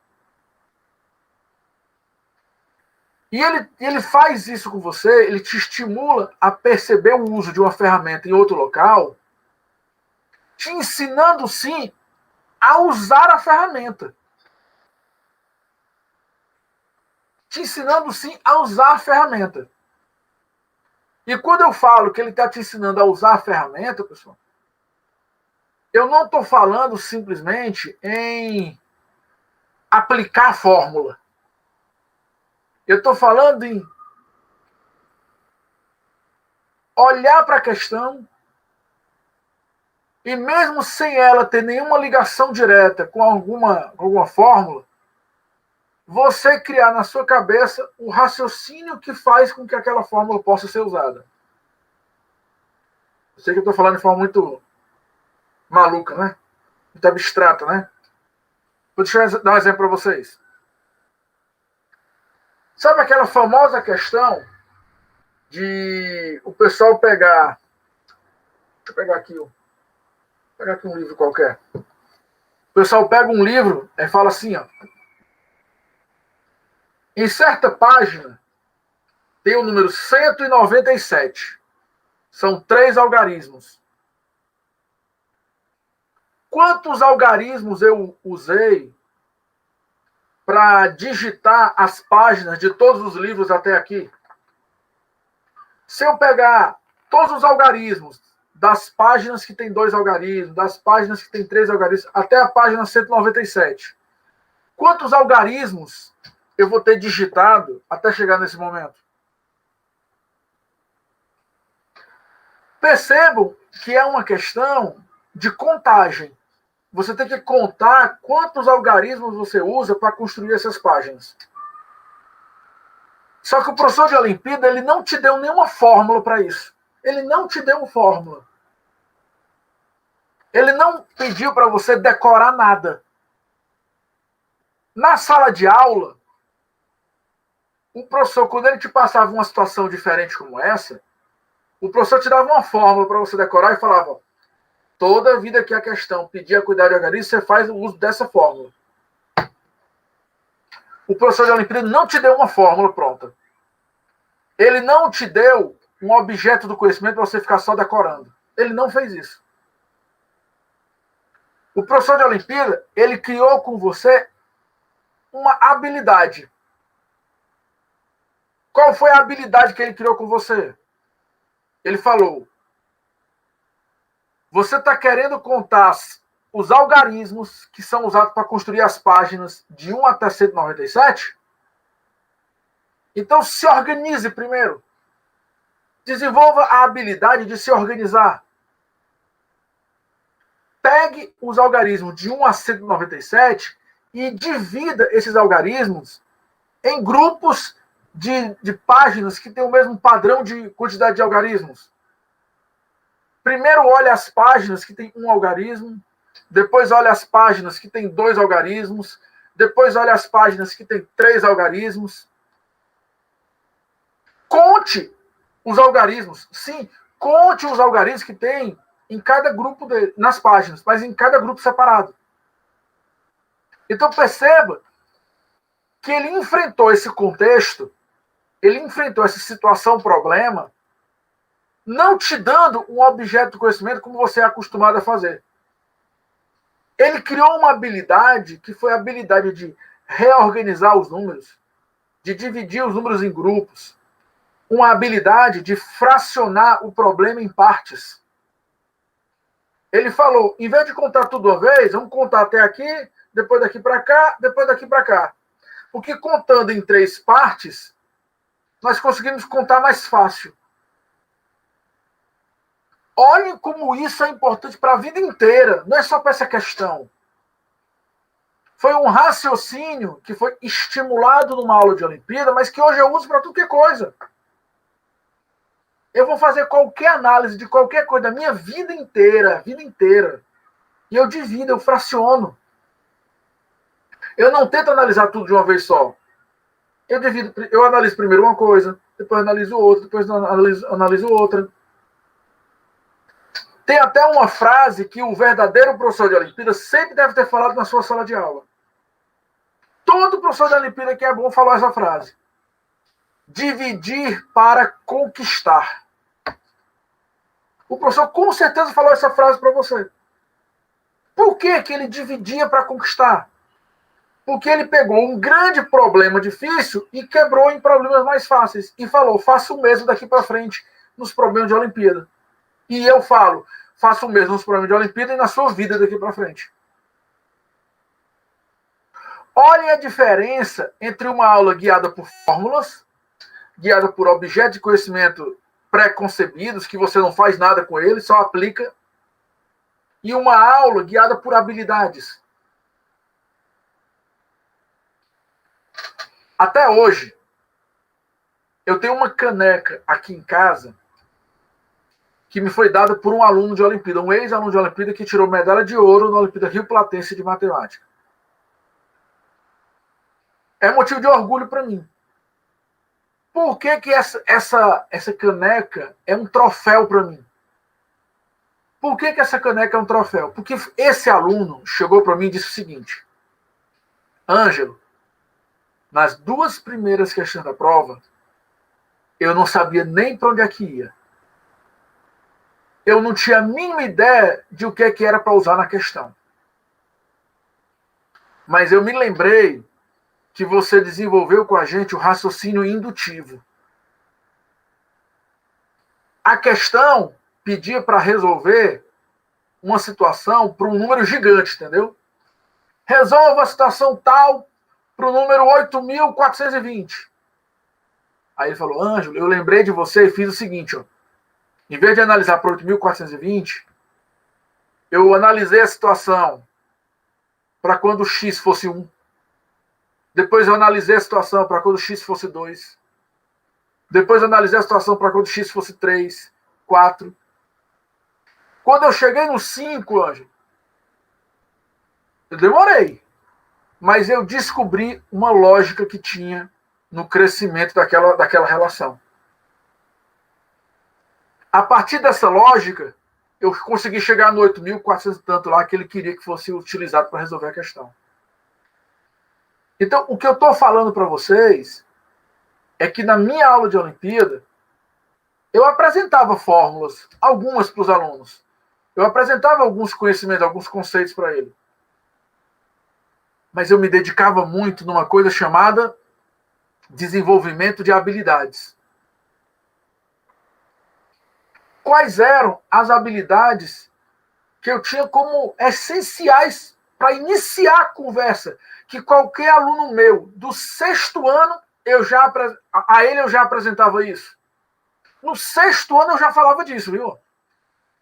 E ele faz isso com você, ele te estimula a perceber o uso de uma ferramenta em outro local, te ensinando, sim, a usar a ferramenta. Te ensinando, sim, a usar a ferramenta. E quando eu falo que ele está te ensinando a usar a ferramenta, pessoal, eu não estou falando simplesmente em aplicar a fórmula. Eu estou falando em olhar para a questão E mesmo sem ela ter nenhuma ligação direta com alguma fórmula, você criar na sua cabeça o raciocínio que faz com que aquela fórmula possa ser usada. Eu sei que eu estou falando de forma muito maluca, né? Muito abstrata, né? Deixa eu dar um exemplo para vocês. Sabe aquela famosa questão de o pessoal pegar... Deixa eu pegar aqui, um livro qualquer. O pessoal pega um livro e fala assim, ó. Em certa página tem o número 197. São 3 algarismos. Quantos algarismos eu usei para digitar as páginas de todos os livros até aqui? Se eu pegar todos os algarismos das páginas que tem 2 algarismos, das páginas que tem 3 algarismos, até a página 197, quantos algarismos eu vou ter digitado até chegar nesse momento? Percebam que é uma questão de contagem. Você tem que contar quantos algarismos você usa para construir essas páginas. Só que o professor de Olimpíada, ele não te deu nenhuma fórmula para isso. Ele não te deu uma fórmula. Ele não pediu para você decorar nada. Na sala de aula, o professor, quando ele te passava uma situação diferente como essa, o professor te dava uma fórmula para você decorar e falava: toda vida que a questão pedia cuidar de algarismo, você faz o uso dessa fórmula. O professor de Olimpíada não te deu uma fórmula pronta. Ele não te deu um objeto do conhecimento para você ficar só decorando. Ele não fez isso. O professor de Olimpíada, ele criou com você uma habilidade. Qual foi a habilidade que ele criou com você? Ele falou: você está querendo contar os algarismos que são usados para construir as páginas de 1 até 197? Então se organize primeiro. Desenvolva a habilidade de se organizar. Pegue os algarismos de 1 a 197 e divida esses algarismos em grupos de páginas que têm o mesmo padrão de quantidade de algarismos. Primeiro olhe as páginas que tem 1 algarismo, depois olhe as páginas que tem 2 algarismos, depois olhe as páginas que tem 3 algarismos. Conte os algarismos. Sim, conte os algarismos que tem em cada grupo nas páginas, mas em cada grupo separado. Então perceba que ele enfrentou esse contexto, ele enfrentou essa situação, problema, não te dando um objeto de conhecimento como você é acostumado a fazer. Ele criou uma habilidade que foi a habilidade de reorganizar os números, de dividir os números em grupos, uma habilidade de fracionar o problema em partes. Ele falou: em vez de contar tudo uma vez, vamos contar até aqui, depois daqui para cá, depois daqui para cá. Porque contando em 3 partes, nós conseguimos contar mais fácil. Olhem como isso é importante para a vida inteira, não é só para essa questão. Foi um raciocínio que foi estimulado numa aula de Olimpíada, mas que hoje eu uso para tudo que é coisa. Eu vou fazer qualquer análise de qualquer coisa da minha vida inteira, e eu divido, eu fraciono. Eu não tento analisar tudo de uma vez só. Eu analiso primeiro uma coisa, depois analiso outra, depois analiso outra. Tem até uma frase que o verdadeiro professor de Olimpíada sempre deve ter falado na sua sala de aula. Todo professor de Olimpíada que é bom falou essa frase: dividir para conquistar. O professor com certeza falou essa frase para você. Por que ele dividia para conquistar? Porque ele pegou um grande problema difícil e quebrou em problemas mais fáceis. E falou: faça o mesmo daqui para frente nos problemas de Olimpíada. E eu falo: faça o mesmo nos problemas de Olimpíada e na sua vida daqui para frente. Olhem a diferença entre uma aula guiada por fórmulas, guiada por objetos de conhecimento pré-concebidos, que você não faz nada com eles, só aplica, e uma aula guiada por habilidades. Até hoje, eu tenho uma caneca aqui em casa que me foi dada por um aluno de Olimpíada, um ex-aluno de Olimpíada que tirou medalha de ouro na Olimpíada Rio Platense de Matemática. É motivo de orgulho para mim. Por que essa caneca é um troféu para mim? Por que essa caneca é um troféu? Porque esse aluno chegou para mim e disse o seguinte: Ângelo, nas 2 primeiras questões da prova, eu não sabia nem para onde é que ia. Eu não tinha a mínima ideia de o que era para usar na questão. Mas eu me lembrei que você desenvolveu com a gente o raciocínio indutivo. A questão pedia para resolver uma situação para um número gigante, entendeu? Resolva a situação tal para o número 8.420. Aí ele falou: Ângelo, eu lembrei de você e fiz o seguinte, ó. Em vez de analisar para 8.420, eu analisei a situação para quando x fosse 1. Depois eu analisei a situação para quando x fosse 2. Depois eu analisei a situação para quando x fosse 3, 4. Quando eu cheguei no 5, Ângelo, eu demorei. Mas eu descobri uma lógica que tinha no crescimento daquela relação. A partir dessa lógica, eu consegui chegar no 8.400 e tanto lá que ele queria que fosse utilizado para resolver a questão. Então, o que eu estou falando para vocês é que na minha aula de Olimpíada, eu apresentava fórmulas, algumas para os alunos. Eu apresentava alguns conhecimentos, alguns conceitos para ele. Mas eu me dedicava muito numa coisa chamada desenvolvimento de habilidades. Quais eram as habilidades que eu tinha como essenciais para iniciar a conversa? Que qualquer aluno meu do 6º ano, a ele eu já apresentava isso. No 6º ano eu já falava disso, viu?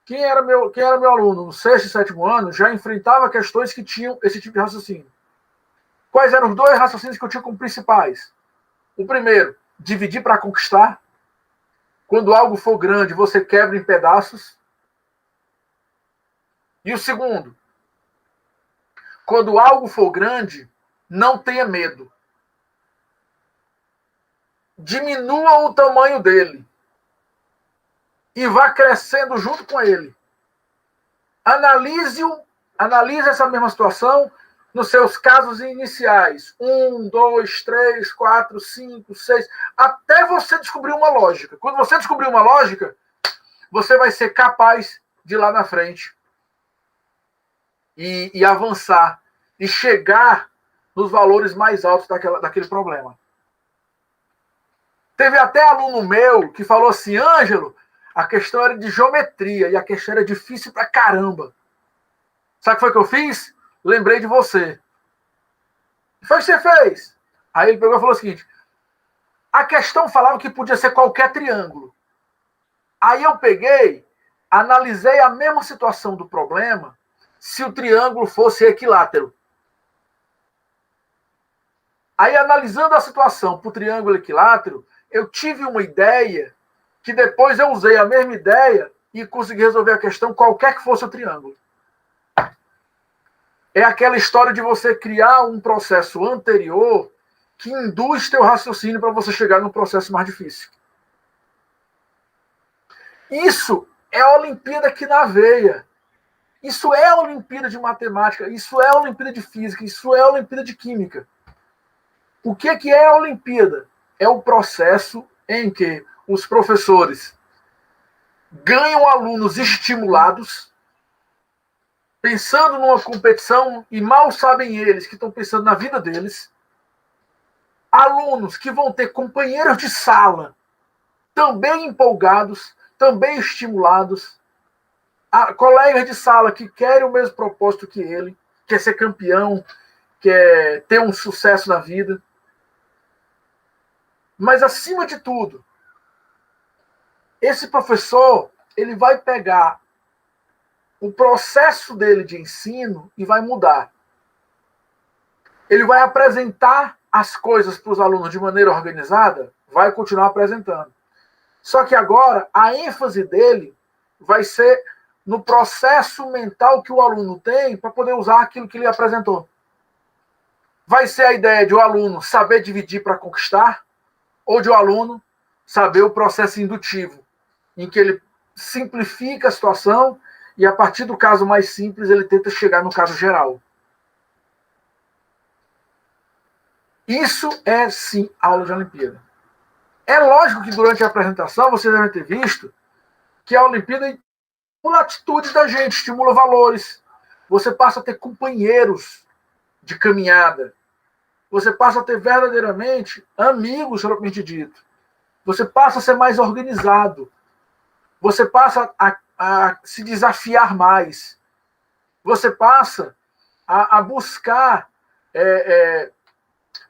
Quem era meu aluno no 6º e 7º ano já enfrentava questões que tinham esse tipo de raciocínio. Quais eram os 2 raciocínios que eu tinha como principais? O primeiro, dividir para conquistar. Quando algo for grande, você quebra em pedaços. E o segundo, quando algo for grande, não tenha medo. Diminua o tamanho dele. E vá crescendo junto com ele. Analise essa mesma situação nos seus casos iniciais. 1, 2, 3, 4, 5, 6, até você descobrir uma lógica. Quando você descobrir uma lógica, você vai ser capaz de ir lá na frente e avançar e chegar nos valores mais altos daquele problema. Teve até aluno meu que falou assim: Ângelo, a questão era de geometria e a questão era difícil pra caramba. Sabe o que foi que eu fiz? Lembrei de você. O que foi que você fez? Aí ele pegou e falou o seguinte: a questão falava que podia ser qualquer triângulo. Aí eu peguei, analisei a mesma situação do problema se o triângulo fosse equilátero. Aí, analisando a situação para o triângulo equilátero, eu tive uma ideia que depois eu usei a mesma ideia e consegui resolver a questão qualquer que fosse o triângulo. É aquela história de você criar um processo anterior que induz teu raciocínio para você chegar num processo mais difícil. Isso é a Olimpíada aqui na veia. Isso é a Olimpíada de Matemática, isso é a Olimpíada de Física, isso é a Olimpíada de Química. O que é a Olimpíada? É o processo em que os professores ganham alunos estimulados, pensando numa competição, e mal sabem eles que estão pensando na vida deles. Alunos que vão ter companheiros de sala também empolgados, também estimulados. Colegas de sala que querem o mesmo propósito que ele, quer ser campeão, quer ter um sucesso na vida. Mas, acima de tudo, esse professor, ele vai pegar o processo dele de ensino e vai mudar. Ele vai apresentar as coisas para os alunos de maneira organizada? Vai continuar apresentando. Só que agora a ênfase dele vai ser no processo mental que o aluno tem para poder usar aquilo que ele apresentou. Vai ser a ideia de o aluno saber dividir para conquistar, ou de o aluno saber o processo indutivo, em que ele simplifica a situação e, a partir do caso mais simples, ele tenta chegar no caso geral. Isso é, sim, aula de Olimpíada. É lógico que durante a apresentação vocês devem ter visto que a Olimpíada estimula a atitude da gente, estimula valores. Você passa a ter companheiros de caminhada. Você passa a ter verdadeiramente amigos, propriamente dito. Você passa a ser mais organizado. Você passa a se desafiar mais. Você passa a buscar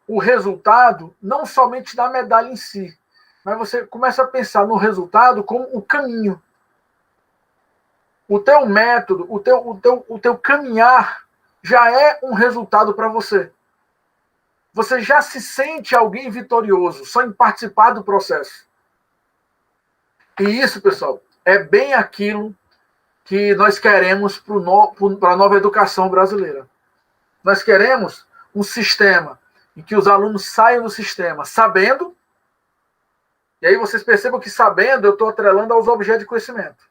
o resultado, não somente da medalha em si, mas você começa a pensar no resultado como o caminho. O teu método, o teu caminhar já é um resultado para você. Você já se sente alguém vitorioso só em participar do processo. E isso, pessoal, é bem aquilo que nós queremos para a nova educação brasileira. Nós queremos um sistema em que os alunos saiam do sistema sabendo, e aí vocês percebam que sabendo eu estou atrelando aos objetos de conhecimento.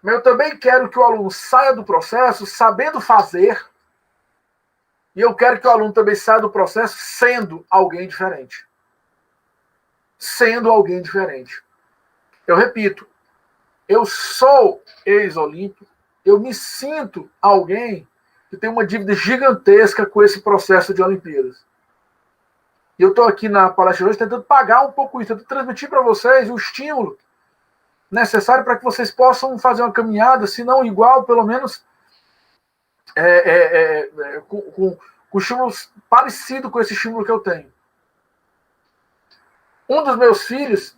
Mas eu também quero que o aluno saia do processo sabendo fazer, e eu quero que o aluno também saia do processo sendo alguém diferente. Sendo alguém diferente. Eu repito, eu sou ex-olímpico, eu me sinto alguém que tem uma dívida gigantesca com esse processo de Olimpíadas. E eu estou aqui na palestra hoje tentando pagar um pouco isso, tentando transmitir para vocês o estímulo necessário para que vocês possam fazer uma caminhada, se não igual, pelo menos com estímulos parecido com esse estímulo que eu tenho. Um dos meus filhos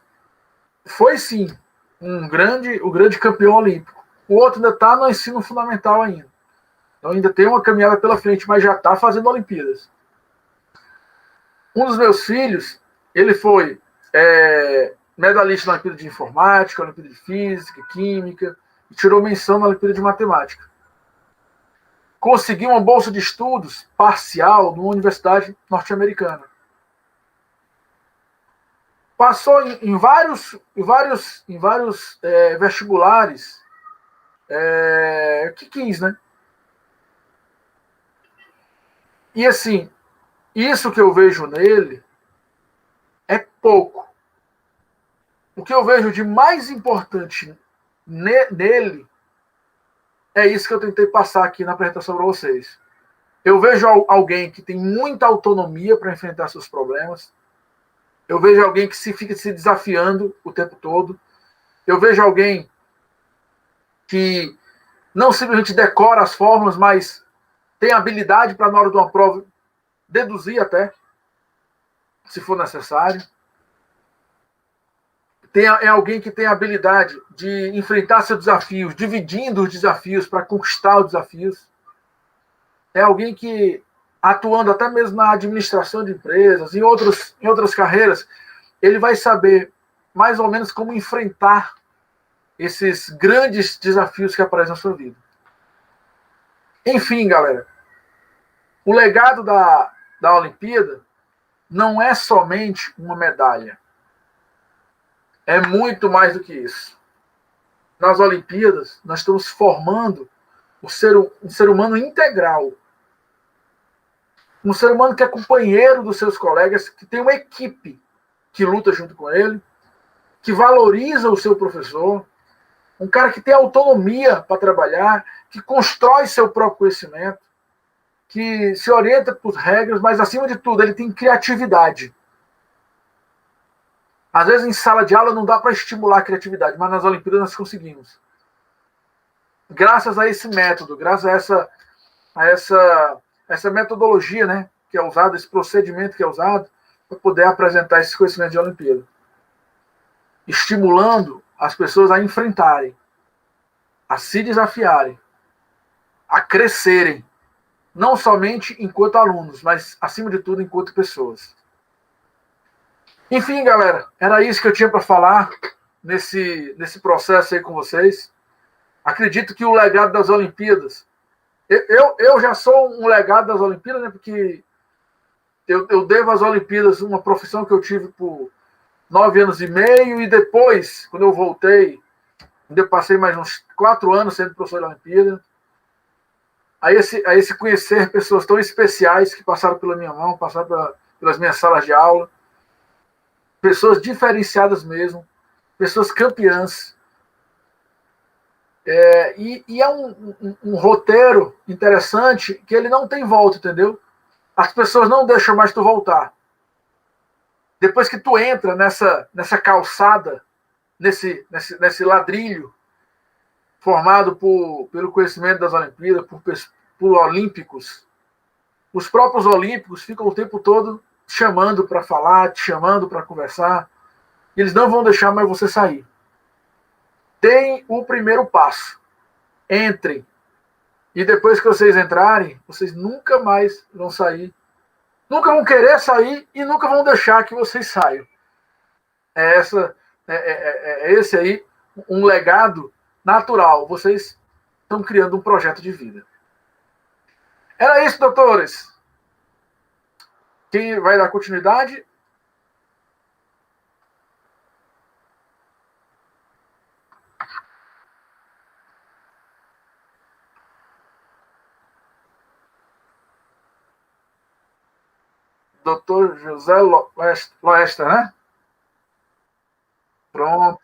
foi, sim, o grande campeão olímpico. O outro ainda está no ensino fundamental ainda. Então ainda tem uma caminhada pela frente, mas já está fazendo Olimpíadas. Um dos meus filhos, ele foi medalhista na Olimpíada de Informática, Olimpíada de Física, Química, e tirou menção na Olimpíada de Matemática. Conseguiu uma bolsa de estudos parcial numa universidade norte-americana. Passou em vários vestibulares que quis, né? E assim, isso que eu vejo nele é pouco. O que eu vejo de mais importante nele é isso que eu tentei passar aqui na apresentação para vocês. Eu vejo alguém que tem muita autonomia para enfrentar seus problemas. Eu vejo alguém que fica se desafiando o tempo todo. Eu vejo alguém que não simplesmente decora as fórmulas, mas tem habilidade para, na hora de uma prova, deduzir até, se for necessário. É alguém que tem a habilidade de enfrentar seus desafios, dividindo os desafios para conquistar os desafios. É alguém que, atuando até mesmo na administração de empresas, em outras carreiras, ele vai saber mais ou menos como enfrentar esses grandes desafios que aparecem na sua vida. Enfim, galera, o legado da Olimpíada não é somente uma medalha. É muito mais do que isso. Nas Olimpíadas, nós estamos formando um ser humano integral. Um ser humano que é companheiro dos seus colegas, que tem uma equipe que luta junto com ele, que valoriza o seu professor, um cara que tem autonomia para trabalhar, que constrói seu próprio conhecimento, que se orienta por regras, mas, acima de tudo, ele tem criatividade. Às vezes, em sala de aula, não dá para estimular a criatividade, mas nas Olimpíadas nós conseguimos. Graças a esse método, graças a essa metodologia, né, que é usada, esse procedimento que é usado, para poder apresentar esse conhecimento de Olimpíada. Estimulando as pessoas a enfrentarem. a se desafiarem, a crescerem, não somente enquanto alunos, mas, acima de tudo, enquanto pessoas. Enfim, galera, era isso que eu tinha para falar nesse processo aí com vocês. Acredito que o legado das Olimpíadas... Eu já sou um legado das Olimpíadas, né, porque eu devo às Olimpíadas uma profissão que eu tive por 9 anos e meio, e depois, quando eu voltei, eu passei mais uns 4 anos sendo professor da Olimpíada. A esse conhecer pessoas tão especiais que passaram pela minha mão, passaram pelas minhas salas de aula, pessoas diferenciadas mesmo, pessoas campeãs. E é um roteiro interessante que ele não tem volta, entendeu? As pessoas não deixam mais tu voltar. Depois que tu entra nessa calçada, nesse ladrilho, formado pelo conhecimento das Olimpíadas, por olímpicos, os próprios olímpicos ficam o tempo todo te chamando para falar, te chamando para conversar, e eles não vão deixar mais você sair. Deem o primeiro passo. Entrem. E depois que vocês entrarem, vocês nunca mais vão sair. Nunca vão querer sair e nunca vão deixar que vocês saiam. Esse aí um legado natural. Vocês estão criando um projeto de vida. Era isso, doutores. Quem vai dar continuidade? Doutor José Loester, né? Pronto.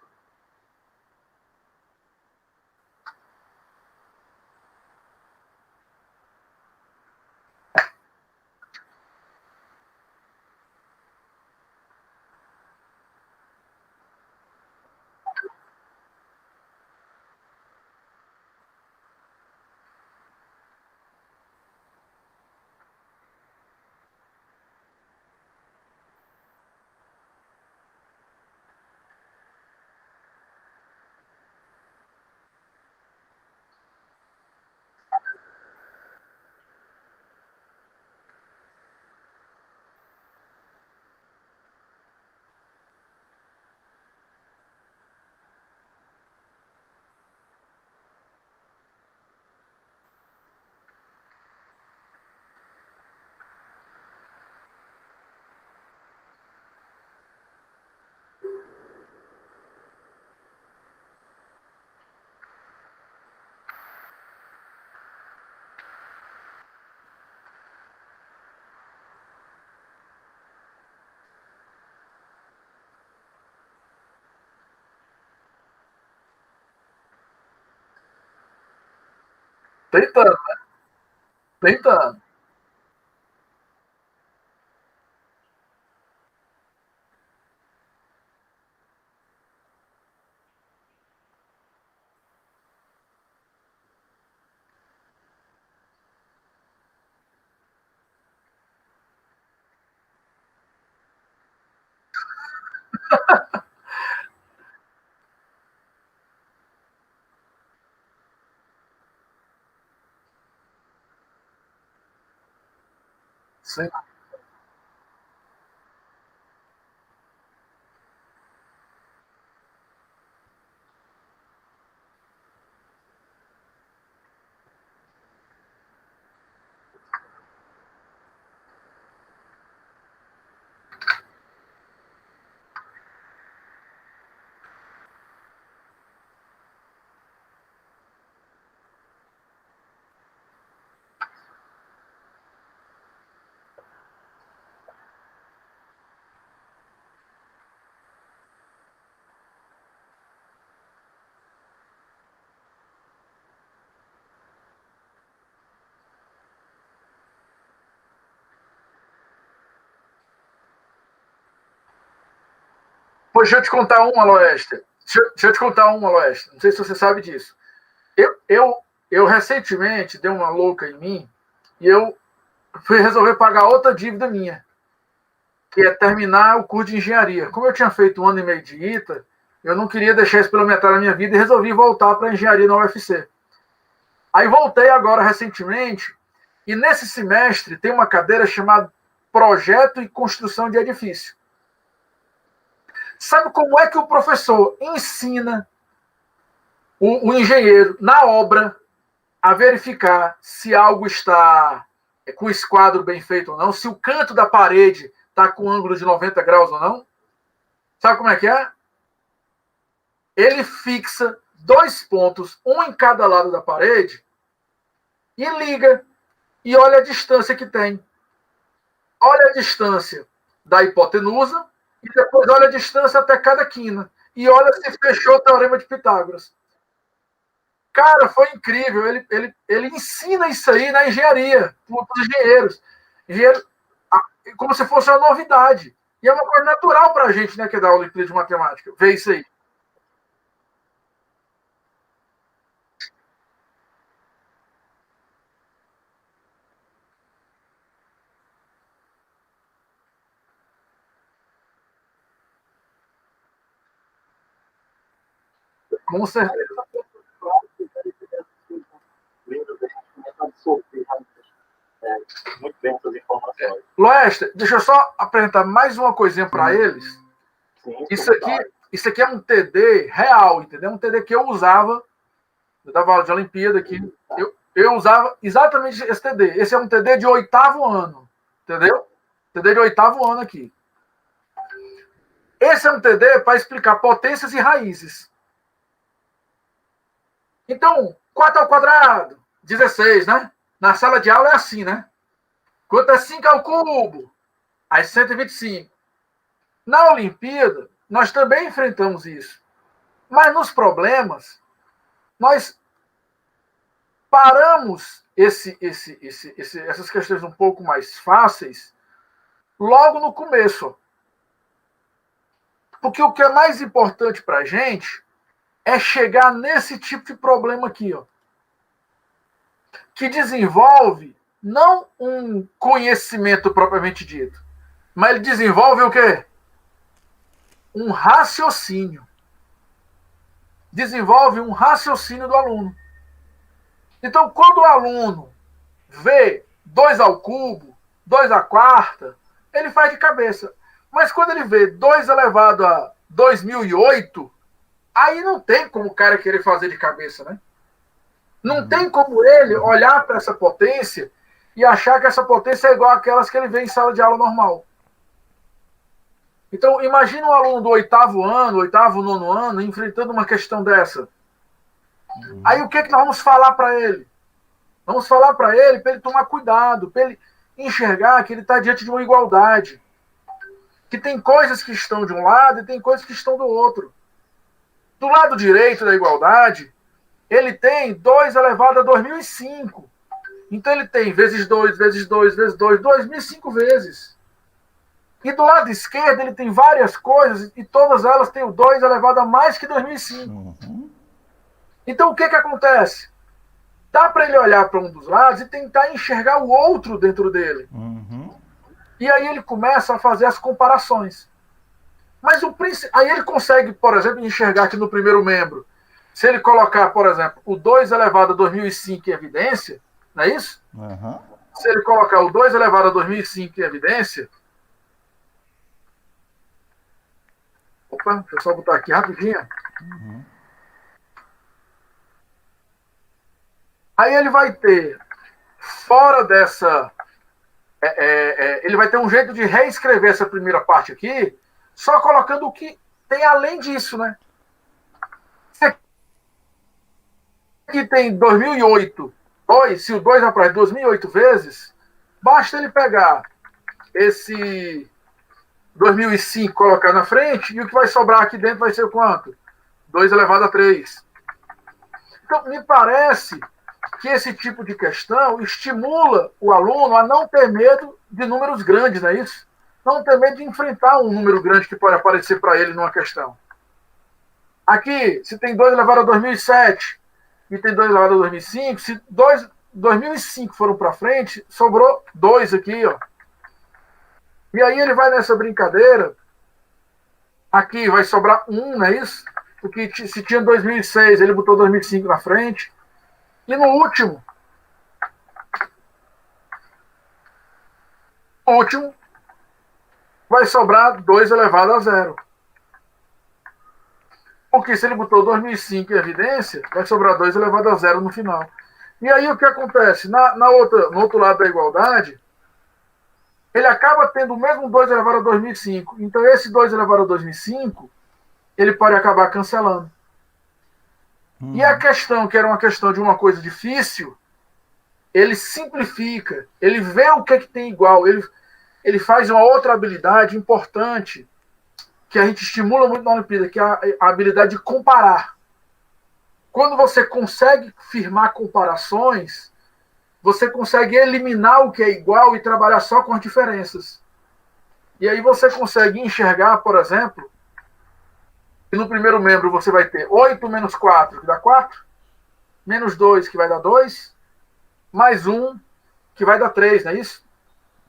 Tentando, né? Tentando. Sim. Pois deixa eu te contar uma, Loeste. Deixa eu te contar uma, Loeste. Não sei se você sabe disso. Eu recentemente dei uma louca em mim e eu fui resolver pagar outra dívida minha, que é terminar o curso de engenharia. Como eu tinha feito 1 ano e meio de ITA, Eu não queria deixar isso pela metade da minha vida e resolvi voltar para a engenharia na UFC. Aí voltei agora recentemente, e nesse semestre tem uma cadeira chamada Projeto e Construção de Edifício. Sabe como é que o professor ensina o engenheiro na obra a verificar se algo está com o esquadro bem feito ou não, se o canto da parede está com ângulo de 90 graus ou não? Sabe como é que é? Ele fixa 2 pontos, um em cada lado da parede, e liga, e olha a distância que tem. Olha a distância da hipotenusa, e depois olha a distância até cada quina. E olha se fechou o teorema de Pitágoras. Cara, foi incrível. Ele ensina isso aí na engenharia, para os engenheiros. Como se fosse uma novidade. E é uma coisa natural para a gente, né, que é da aula de matemática, ver isso aí. Com certeza. Muito bem essas informações. Loeste, deixa eu só apresentar mais uma coisinha para eles. Sim, Isso aqui é um TD real, entendeu? Um TD que eu usava, eu dava aula de Olimpíada aqui, eu usava exatamente esse TD. Esse é um TD de 8º ano, entendeu? TD de 8º ano aqui. Esse é um TD para explicar potências e raízes. Então, 4 ao quadrado, 16, né? Na sala de aula é assim, né? Quanto é 5 ao cubo? Aí 125. Na Olimpíada, nós também enfrentamos isso. Mas nos problemas, nós paramos essas questões um pouco mais fáceis logo no começo. Porque o que é mais importante para a gente é chegar nesse tipo de problema aqui, ó, que desenvolve não um conhecimento propriamente dito, mas ele desenvolve o quê? Um raciocínio. Desenvolve um raciocínio do aluno. Então, quando o aluno vê 2 ao cubo, 2 à quarta, ele faz de cabeça. Mas quando ele vê 2 elevado a 2008, aí não tem como o cara querer fazer de cabeça, né? Não tem como ele olhar para essa potência e achar que essa potência é igual àquelas que ele vê em sala de aula normal. Então, imagina um aluno do 8º ano, 8º, 9º ano, enfrentando uma questão dessa. Aí o que nós vamos falar para ele? Vamos falar para ele tomar cuidado, para ele enxergar que ele está diante de uma igualdade. Que tem coisas que estão de um lado e tem coisas que estão do outro. Do lado direito da igualdade, ele tem 2 elevado a 2005. Então ele tem vezes 2, vezes 2, vezes 2, 2005 vezes. E do lado esquerdo ele tem várias coisas e todas elas têm o 2 elevado a mais que 2005. Uhum. Então o que acontece? Dá para ele olhar para um dos lados e tentar enxergar o outro dentro dele. Uhum. E aí ele começa a fazer as comparações. Mas aí ele consegue, por exemplo, enxergar que no primeiro membro, se ele colocar, por exemplo, o 2 elevado a 2005 em evidência, não é isso? Uhum. Se ele colocar o 2 elevado a 2005 em evidência... Opa, deixa eu só botar aqui rapidinho. Uhum. Aí ele vai ter, fora dessa... ele vai ter um jeito de reescrever essa primeira parte aqui, só colocando o que tem além disso, né? Aqui tem 2008, 2, se o 2 aparece 2008 vezes, basta ele pegar esse 2005, colocar na frente, e o que vai sobrar aqui dentro vai ser quanto? 2 elevado a 3. Então, me parece que esse tipo de questão estimula o aluno a não ter medo de números grandes, não é isso? Não ter medo de enfrentar um número grande que pode aparecer para ele numa questão. Aqui, se tem 2 elevado a 2007 e tem 2 elevado a 2005, se 2005 foram para frente, sobrou 2 aqui, ó. E aí ele vai nessa brincadeira, aqui vai sobrar 1, não é isso? porque se tinha 2006, ele botou 2005 na frente. E no último, vai sobrar 2 elevado a 0. Porque se ele botou 2005 em evidência, vai sobrar 2 elevado a 0 no final. E aí o que acontece? No outro lado da igualdade, ele acaba tendo o mesmo 2 elevado a 2005. Então esse 2 elevado a 2005, ele pode acabar cancelando. E a questão, que era uma questão de uma coisa difícil, ele simplifica, ele vê o que é que tem igual, ele faz uma outra habilidade importante, que a gente estimula muito na Olimpíada, que é a habilidade de comparar. Quando você consegue firmar comparações, você consegue eliminar o que é igual e trabalhar só com as diferenças. E aí você consegue enxergar, por exemplo, que no primeiro membro você vai ter 8 menos 4, que dá 4, menos 2, que vai dar 2, mais 1, que vai dar 3, não é isso?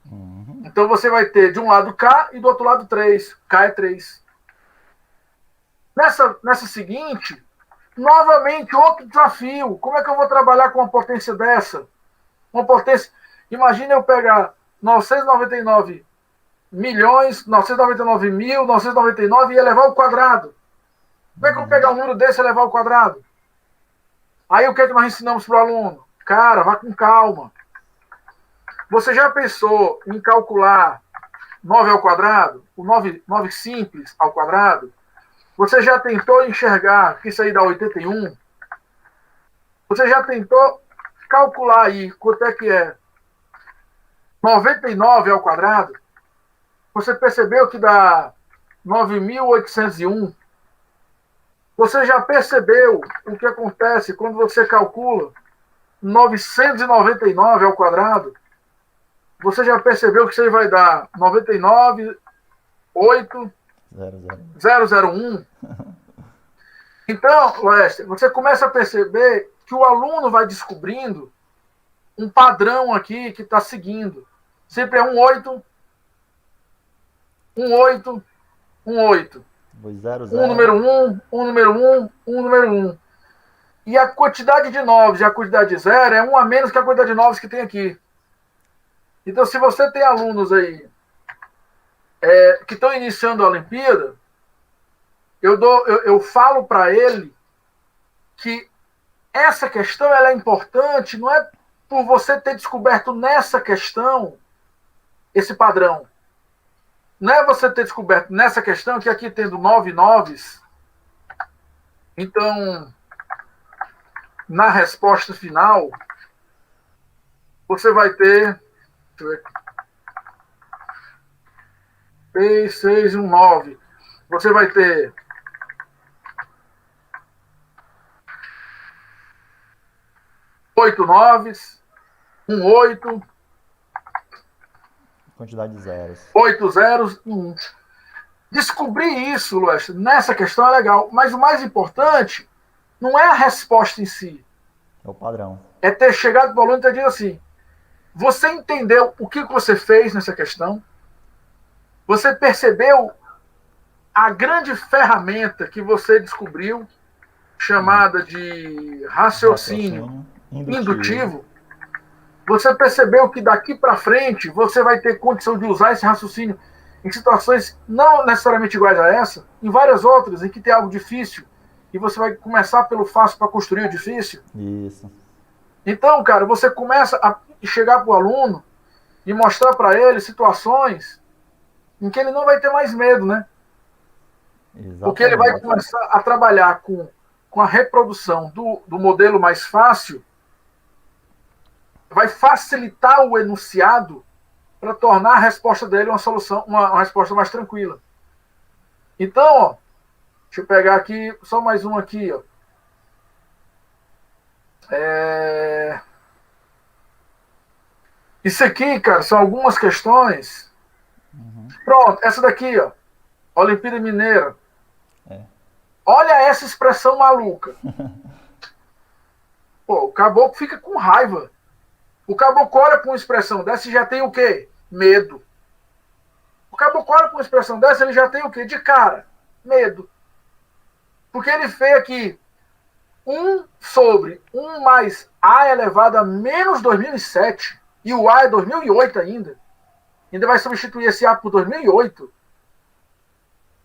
Uhum. Então você vai ter de um lado K e do outro lado 3. K é 3. Nessa seguinte, novamente outro desafio. Como é que eu vou trabalhar com uma potência dessa? Uma potência... Imagina eu pegar 999 milhões, 999 mil, 999 e elevar ao quadrado. Como é que eu vou pegar um número desse e elevar ao quadrado? Aí o que é que nós ensinamos para o aluno? Cara, vá com calma. Você já pensou em calcular 9 ao quadrado? O 9 simples ao quadrado? Você já tentou enxergar que isso aí dá 81? Você já tentou calcular aí quanto é que é 99 ao quadrado? Você percebeu que dá 9.801? Você já percebeu o que acontece quando você calcula 999 ao quadrado? Você já percebeu que isso aí vai dar 99.8.001? Então, Lester, você começa a perceber que o aluno vai descobrindo um padrão aqui que está seguindo. Sempre é 1,8, 1,8, 1,8. Um número 1, um número 1, um número 1. E a quantidade de 9 e a quantidade de 0 é 1 a menos que a quantidade de 9 que tem aqui. Então, se você tem alunos aí que estão iniciando a Olimpíada, eu falo para ele que essa questão ela é importante, não é por você ter descoberto nessa questão esse padrão. Não é você ter descoberto nessa questão que aqui tendo 9 noves, então, na resposta final, você vai ter 6, 6 e 1, 9. Você vai ter 8 noves, 1 8, Quantidade de zeros. 8 zeros e 1. Descobrir isso, Luiz, nessa questão é legal, mas o mais importante não é a resposta em si. É o padrão. É ter chegado para o aluno e ter dito assim: você entendeu o que você fez nessa questão? Você percebeu a grande ferramenta que você descobriu, chamada de raciocínio indutivo? Você percebeu que daqui para frente você vai ter condição de usar esse raciocínio em situações não necessariamente iguais a essa, em várias outras, em que tem algo difícil, e você vai começar pelo fácil para construir o difícil? Isso. Então, cara, você começa a chegar para o aluno e mostrar para ele situações em que ele não vai ter mais medo, né? Exatamente. Porque ele vai começar a trabalhar com a reprodução do modelo mais fácil, vai facilitar o enunciado para tornar a resposta dele uma solução, uma resposta mais tranquila. Então, ó, deixa eu pegar aqui, só mais um aqui, ó. Isso aqui, cara, são algumas questões. Pronto, essa daqui, ó, Olimpíada Mineira. Olha essa expressão maluca. Pô, o caboclo fica com raiva. O caboclo olha com uma expressão dessa e já tem o quê? Medo. O caboclo olha com uma expressão dessa, ele já tem o quê? De cara? Medo. Porque ele fez aqui 1 sobre 1 mais A elevado a menos 2007, e o A é 2008 ainda. Ainda vai substituir esse A por 2008.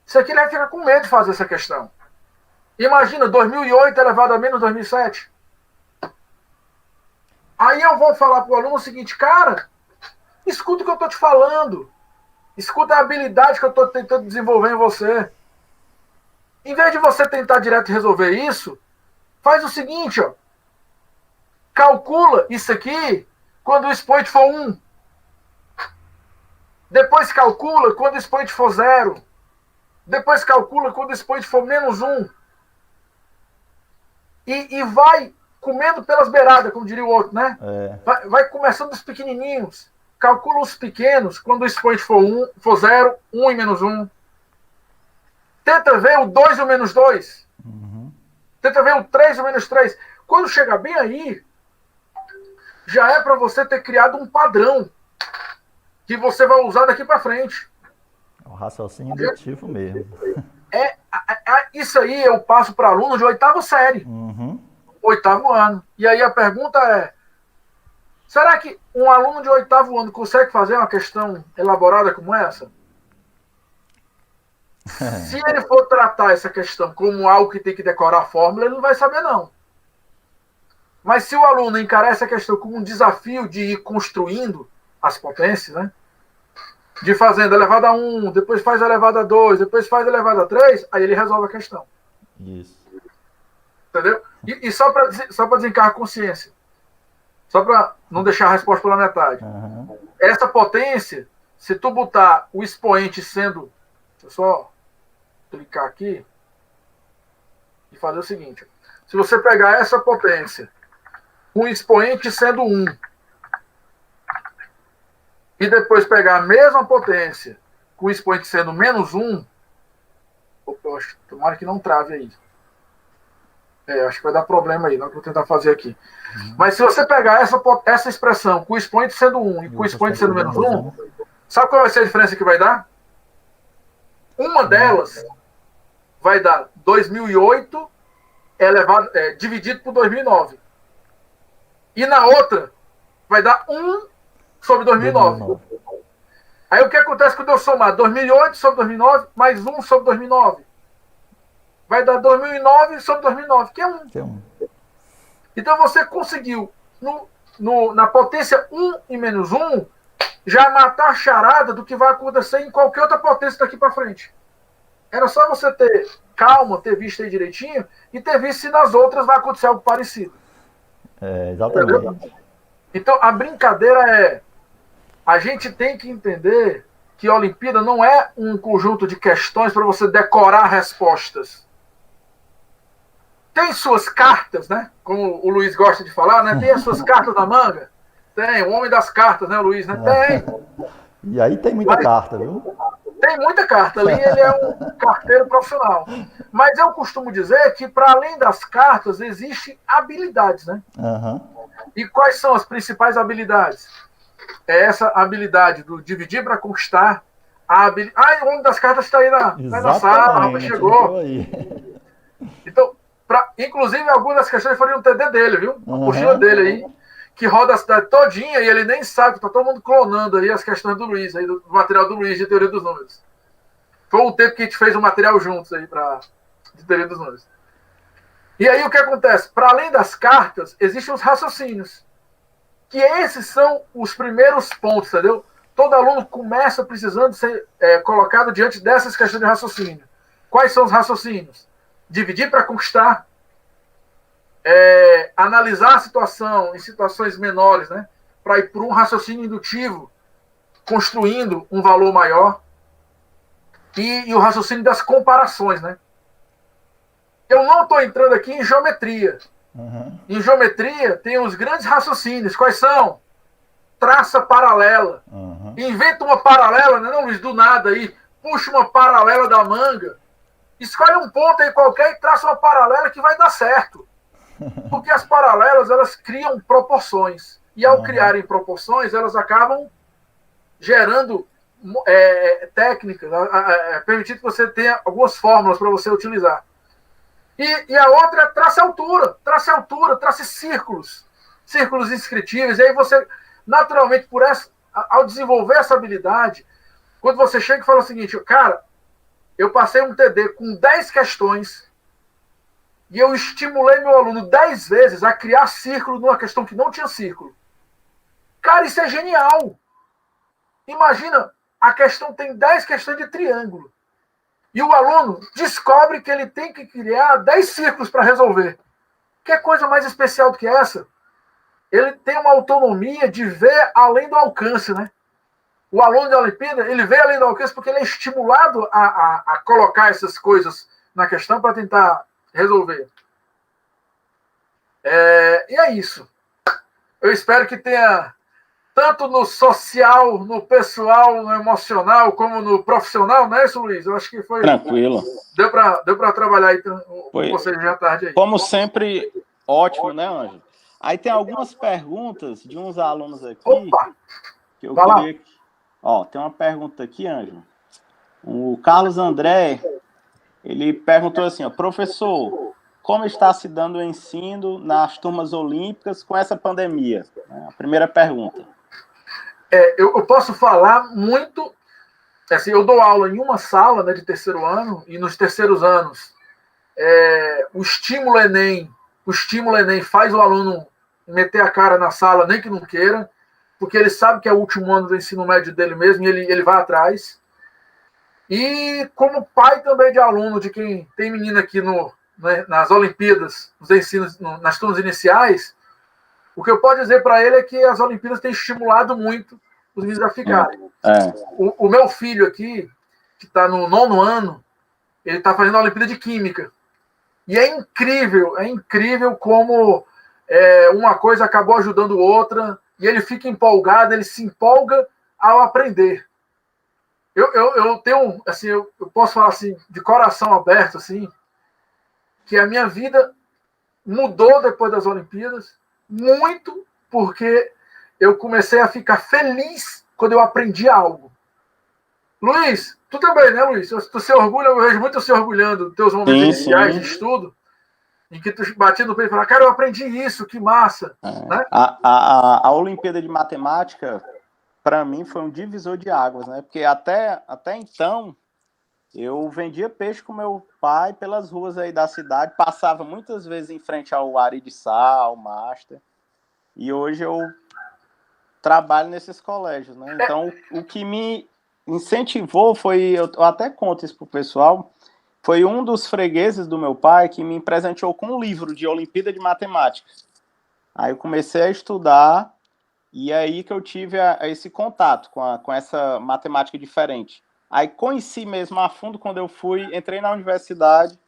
Isso aqui ele vai ficar com medo de fazer essa questão. Imagina, 2008 elevado a menos 2007. Aí eu vou falar para o aluno o seguinte, cara, escuta o que eu estou te falando. Escuta a habilidade que eu estou tentando desenvolver em você. Em vez de você tentar direto resolver isso, faz o seguinte, ó. Calcula isso aqui quando o expoente for 1. Depois calcula quando o expoente for 0. Depois calcula quando o expoente for menos 1. E vai comendo pelas beiradas, como diria o outro, né? Vai começando dos pequenininhos. Calcula os pequenos quando o expoente for 0, 1 e menos 1. Tenta ver o 2 e o menos 2. Tenta ver o 3 e o menos 3. Quando chegar bem aí, já é para você ter criado um padrão que você vai usar daqui para frente. É um raciocínio indutivo mesmo. Isso aí eu passo para aluno de 8ª série. 8º ano. E aí a pergunta é, será que um aluno de 8º ano consegue fazer uma questão elaborada como essa? Se ele for tratar essa questão como algo que tem que decorar a fórmula, ele não vai saber, não. Mas se o aluno encarar essa questão como um desafio de ir construindo as potências, né? De fazendo elevado a 1, depois faz elevado a 2, depois faz elevado a 3, aí ele resolve a questão. Isso. Entendeu? E só para desencargar a consciência. Só para não deixar a resposta pela metade. Essa potência, se tu botar o expoente sendo... Deixa eu só clicar aqui e fazer o seguinte. Se você pegar essa potência, com o expoente sendo 1, e depois pegar a mesma potência, com o expoente sendo menos 1, opa, tomara que não trave aí. Acho que vai dar problema aí, não vou tentar fazer aqui. Mas se você pegar essa expressão com o expoente sendo 1 e com o expoente sendo menos 1, sabe qual vai ser a diferença que vai dar? Uma delas vai dar 2008 dividido por 2009. E na outra vai dar 1 sobre 2009. Aí o que acontece quando eu somar 2008 sobre 2009 mais 1 sobre 2009? Vai dar 2009 sobre 2009, que é 1. Então você conseguiu, na potência 1 e menos 1, já matar a charada do que vai acontecer em qualquer outra potência daqui para frente. Era só você ter calma, ter visto aí direitinho, e ter visto se nas outras vai acontecer algo parecido. Exatamente. Então a brincadeira é, a gente tem que entender que a Olimpíada não é um conjunto de questões para você decorar respostas. Tem suas cartas, né? Como o Luiz gosta de falar, né? Tem as suas cartas na manga? Tem, o homem das cartas, né, Luiz? Né? Tem. E aí tem muita carta, viu? Tem muita carta ali, ele é um carteiro profissional. Mas eu costumo dizer que, para além das cartas, existem habilidades, né? E quais são as principais habilidades? É essa habilidade do dividir para conquistar. O homem das cartas está aí na sala, chegou. Então, inclusive, algumas das questões foram no TD dele, viu? A mochila dele aí, que roda a cidade todinha e ele nem sabe, tá todo mundo clonando aí as questões do Luiz, aí do material do Luiz de teoria dos números. Foi o tempo que a gente fez o material juntos aí de teoria dos números. E aí o que acontece? Para além das cartas, existem os raciocínios. Que esses são os primeiros pontos, entendeu? Todo aluno começa precisando ser colocado diante dessas questões de raciocínio. Quais são os raciocínios? Dividir para conquistar, analisar a situação em situações menores, né, para ir por um raciocínio indutivo, construindo um valor maior, e o raciocínio das comparações, né? Eu não estou entrando aqui em geometria. Em geometria tem os grandes raciocínios. Quais são? Traça paralela. Inventa uma paralela, não, Luiz, do nada aí. Puxa uma paralela da manga. Escolhe um ponto aí qualquer e traça uma paralela que vai dar certo. Porque as paralelas, elas criam proporções. E ao criarem proporções, elas acabam gerando técnicas, permitindo que você tenha algumas fórmulas para você utilizar. E a outra é trace altura, trace círculos inscritíveis. E aí você, naturalmente, ao desenvolver essa habilidade, quando você chega e fala o seguinte, cara, eu passei um TD com 10 questões e eu estimulei meu aluno 10 vezes a criar círculo numa questão que não tinha círculo. Cara, isso é genial. Imagina, a questão tem 10 questões de triângulo. E o aluno descobre que ele tem que criar 10 círculos para resolver. Que coisa mais especial do que essa? Ele tem uma autonomia de ver além do alcance, né? O aluno da Olimpíada, ele vê além do alcance porque ele é estimulado a colocar essas coisas na questão para tentar resolver. E é isso. Eu espero que tenha, tanto no social, no pessoal, no emocional, como no profissional, não é isso, Luiz? Eu acho que foi... Tranquilo. Deu para trabalhar aí com vocês já tarde aí. Como sempre, ótimo, né, Ângelo? Aí tem algumas perguntas de uns alunos aqui. Opa! Que eu queria... Ó, tem uma pergunta aqui, Ângelo. O Carlos André, ele perguntou assim, ó, professor, como está se dando o ensino nas turmas olímpicas com essa pandemia? A primeira pergunta. Eu posso falar muito... Assim, eu dou aula em uma sala, né, de terceiro ano, e nos terceiros anos o estímulo Enem faz o aluno meter a cara na sala, nem que não queira, porque ele sabe que é o último ano do ensino médio dele mesmo, e ele vai atrás. E como pai também de aluno, de quem tem menina aqui nas Olimpíadas, nos ensinos, nas turmas iniciais, o que eu posso dizer para ele é que as Olimpíadas têm estimulado muito os meninos a ficarem. O meu filho aqui, que está no 9º ano, ele está fazendo a Olimpíada de Química. E é incrível como uma coisa acabou ajudando outra, e ele fica empolgado, ele se empolga ao aprender. Eu tenho, assim, eu posso falar assim, de coração aberto, assim, que a minha vida mudou depois das Olimpíadas, muito porque eu comecei a ficar feliz quando eu aprendi algo. Luiz, tu também, né, Luiz? Tu se orgulha, eu vejo muito se orgulhando dos teus momentos iniciais de estudo, em que tu batia no peito e falava, cara, eu aprendi isso, que massa. Né? A Olimpíada de Matemática, para mim, foi um divisor de águas, né? Porque até então, eu vendia peixe com meu pai pelas ruas aí da cidade, passava muitas vezes em frente ao Aridiçá, ao Master, e hoje eu trabalho nesses colégios, né? Então, o que me incentivou foi, eu até conto isso pro pessoal, foi um dos fregueses do meu pai que me presenteou com um livro de Olimpíada de Matemática. Aí eu comecei a estudar, e aí que eu tive esse contato com essa matemática diferente. Aí conheci mesmo a fundo quando eu entrei na universidade,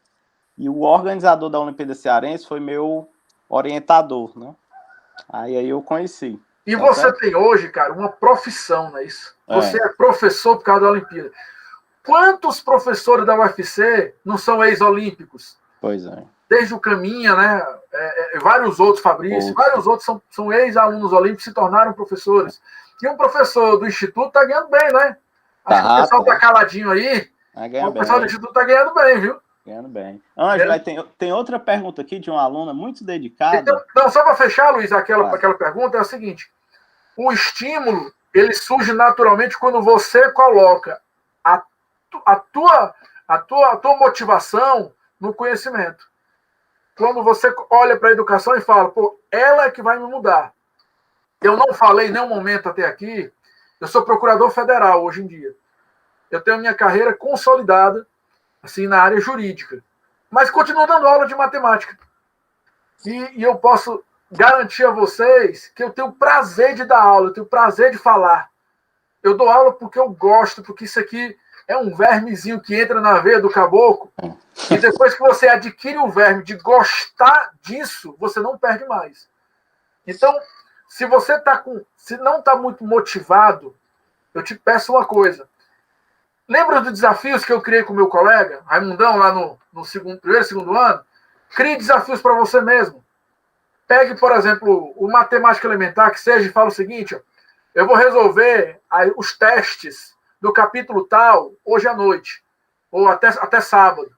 e o organizador da Olimpíada Cearense foi meu orientador, né? Aí eu conheci. E você tem hoje, cara, uma profissão, não é isso? Você é professor por causa da Olimpíada. Quantos professores da UFC não são ex-olímpicos? Pois é. Desde o Caminha, né? Vários outros, Fabrício, vários outros são ex-alunos olímpicos que se tornaram professores. E um professor do Instituto está ganhando bem, né? Acho que o pessoal está caladinho aí. O pessoal do Instituto está ganhando bem, viu? Ganhando bem. Ângela, tem outra pergunta aqui de uma aluna muito dedicada. Então, não, só para fechar, Luiz, aquela pergunta é o seguinte. O estímulo, ele surge naturalmente quando você coloca a tua motivação no conhecimento. Quando você olha para a educação e fala, pô, ela é que vai me mudar. Eu não falei em nenhum momento até aqui, eu sou procurador federal hoje em dia. Eu tenho minha carreira consolidada, assim, na área jurídica. Mas continuo dando aula de matemática. E eu posso garantir a vocês que eu tenho prazer de dar aula, eu tenho prazer de falar. Eu dou aula porque eu gosto, porque isso aqui é um vermezinho que entra na veia do caboclo, e depois que você adquire o verme de gostar disso, você não perde mais. Então, se você se não está muito motivado, eu te peço uma coisa. Lembra dos desafios que eu criei com o meu colega, Raimundão, lá no primeiro e segundo ano? Crie desafios para você mesmo. Pegue, por exemplo, o matemática elementar, que seja, e fala o seguinte, ó, eu vou resolver os testes do capítulo tal hoje à noite, ou até sábado.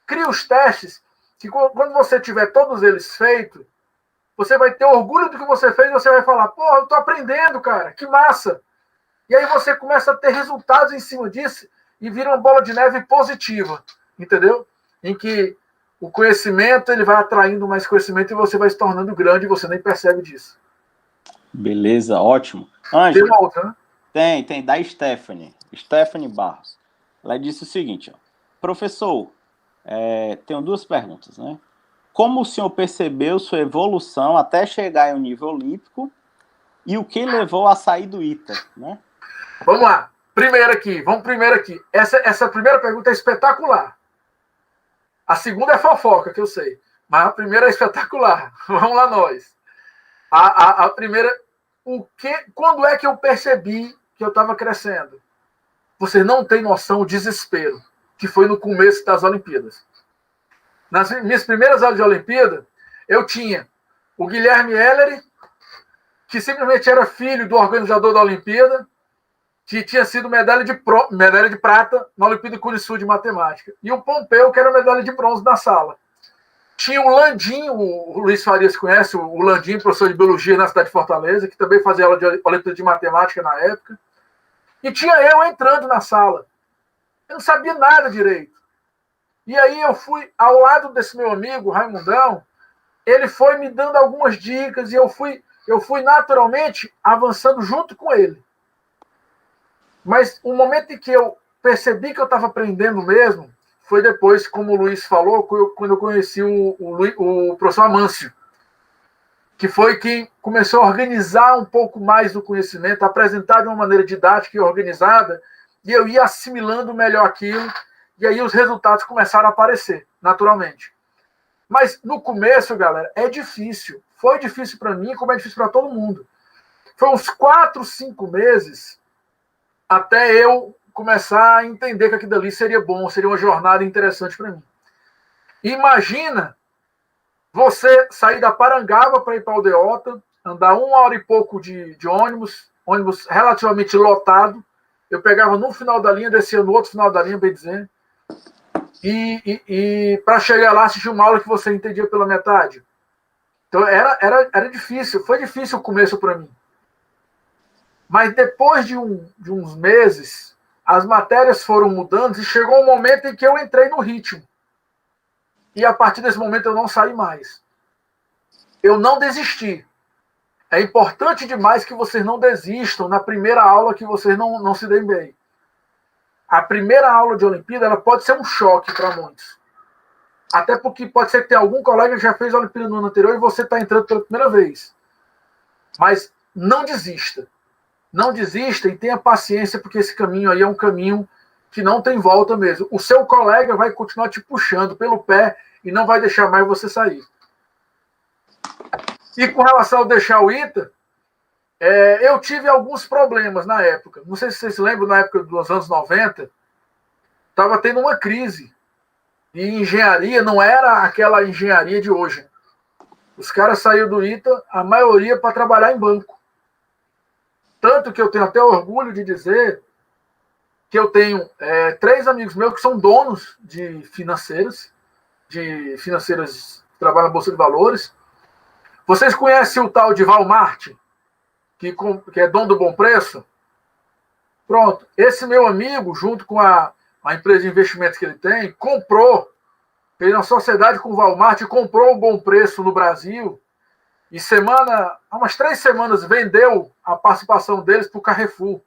Crie os testes que quando você tiver todos eles feitos, você vai ter orgulho do que você fez e você vai falar, porra, eu tô aprendendo, cara, que massa. E aí você começa a ter resultados em cima disso e vira uma bola de neve positiva, entendeu? Em que o conhecimento ele vai atraindo mais conhecimento e você vai se tornando grande e você nem percebe disso. Beleza, ótimo. Ângelo, Tem uma outra, né? tem, da Stephanie Barros. Ela disse o seguinte, ó, professor, tenho duas perguntas, né? Como o senhor percebeu sua evolução até chegar ao nível olímpico e o que levou a sair do ITA, né? Vamos lá. Vamos primeiro aqui. Essa primeira pergunta é espetacular. A segunda é fofoca, que eu sei. Mas a primeira é espetacular. Vamos lá nós. A primeira... Quando é que eu percebi que eu estava crescendo? Você não tem noção o desespero que foi no começo das Olimpíadas. Nas minhas primeiras aulas de Olimpíada, eu tinha o Guilherme Ellery, que simplesmente era filho do organizador da Olimpíada, que tinha sido medalha de prata na Olimpíada Cunisul de Matemática. E o Pompeu, que era medalha de bronze na sala. Tinha o Landim, o Luiz Farias conhece, o Landim, professor de Biologia na cidade de Fortaleza, que também fazia aula de Olimpíada de Matemática na época. E tinha eu entrando na sala. Eu não sabia nada direito. E aí eu fui ao lado desse meu amigo, Raimundão, ele foi me dando algumas dicas e eu fui naturalmente avançando junto com ele. Mas o momento em que eu percebi que eu estava aprendendo mesmo foi depois, como o Luiz falou, quando eu conheci o professor Amâncio, que foi quem começou a organizar um pouco mais do conhecimento, apresentar de uma maneira didática e organizada, e eu ia assimilando melhor aquilo, e aí os resultados começaram a aparecer, naturalmente. Mas no começo, galera, é difícil. Foi difícil para mim, como é difícil para todo mundo. Foi uns 4, 5 meses até eu começar a entender que aquilo ali seria bom, seria uma jornada interessante para mim. Imagina você sair da Parangaba para ir para Aldeota, andar 1 hora e pouco de ônibus relativamente lotado. Eu pegava num final da linha, descia no outro final da linha, bem dizer. E para chegar lá, assistir uma aula que você entendia pela metade. Então era difícil, foi difícil o começo para mim. Mas depois de uns meses, as matérias foram mudando e chegou um momento em que eu entrei no ritmo. E a partir desse momento eu não saí mais. Eu não desisti. É importante demais que vocês não desistam na primeira aula, que vocês não se deem bem. A primeira aula de Olimpíada ela pode ser um choque para muitos. Até porque pode ser que tenha algum colega que já fez a Olimpíada no ano anterior e você está entrando pela primeira vez. Mas não desista. Não desista e tenha paciência, porque esse caminho aí é um caminho que não tem volta mesmo. O seu colega vai continuar te puxando pelo pé e não vai deixar mais você sair. E com relação ao deixar o ITA, eu tive alguns problemas na época. Não sei se vocês se lembram, na época dos anos 90, estava tendo uma crise. E engenharia não era aquela engenharia de hoje. Os caras saíram do ITA, a maioria para trabalhar em banco. Tanto que eu tenho até orgulho de dizer que eu tenho 3 amigos meus que são donos de financeiras que trabalham na Bolsa de Valores. Vocês conhecem o tal de Walmart, que é dono do Bom Preço? Pronto. Esse meu amigo, junto com a empresa de investimentos que ele tem, fez uma sociedade com o Walmart e comprou o Bom Preço no Brasil. E há umas 3 semanas, vendeu a participação deles para o Carrefour.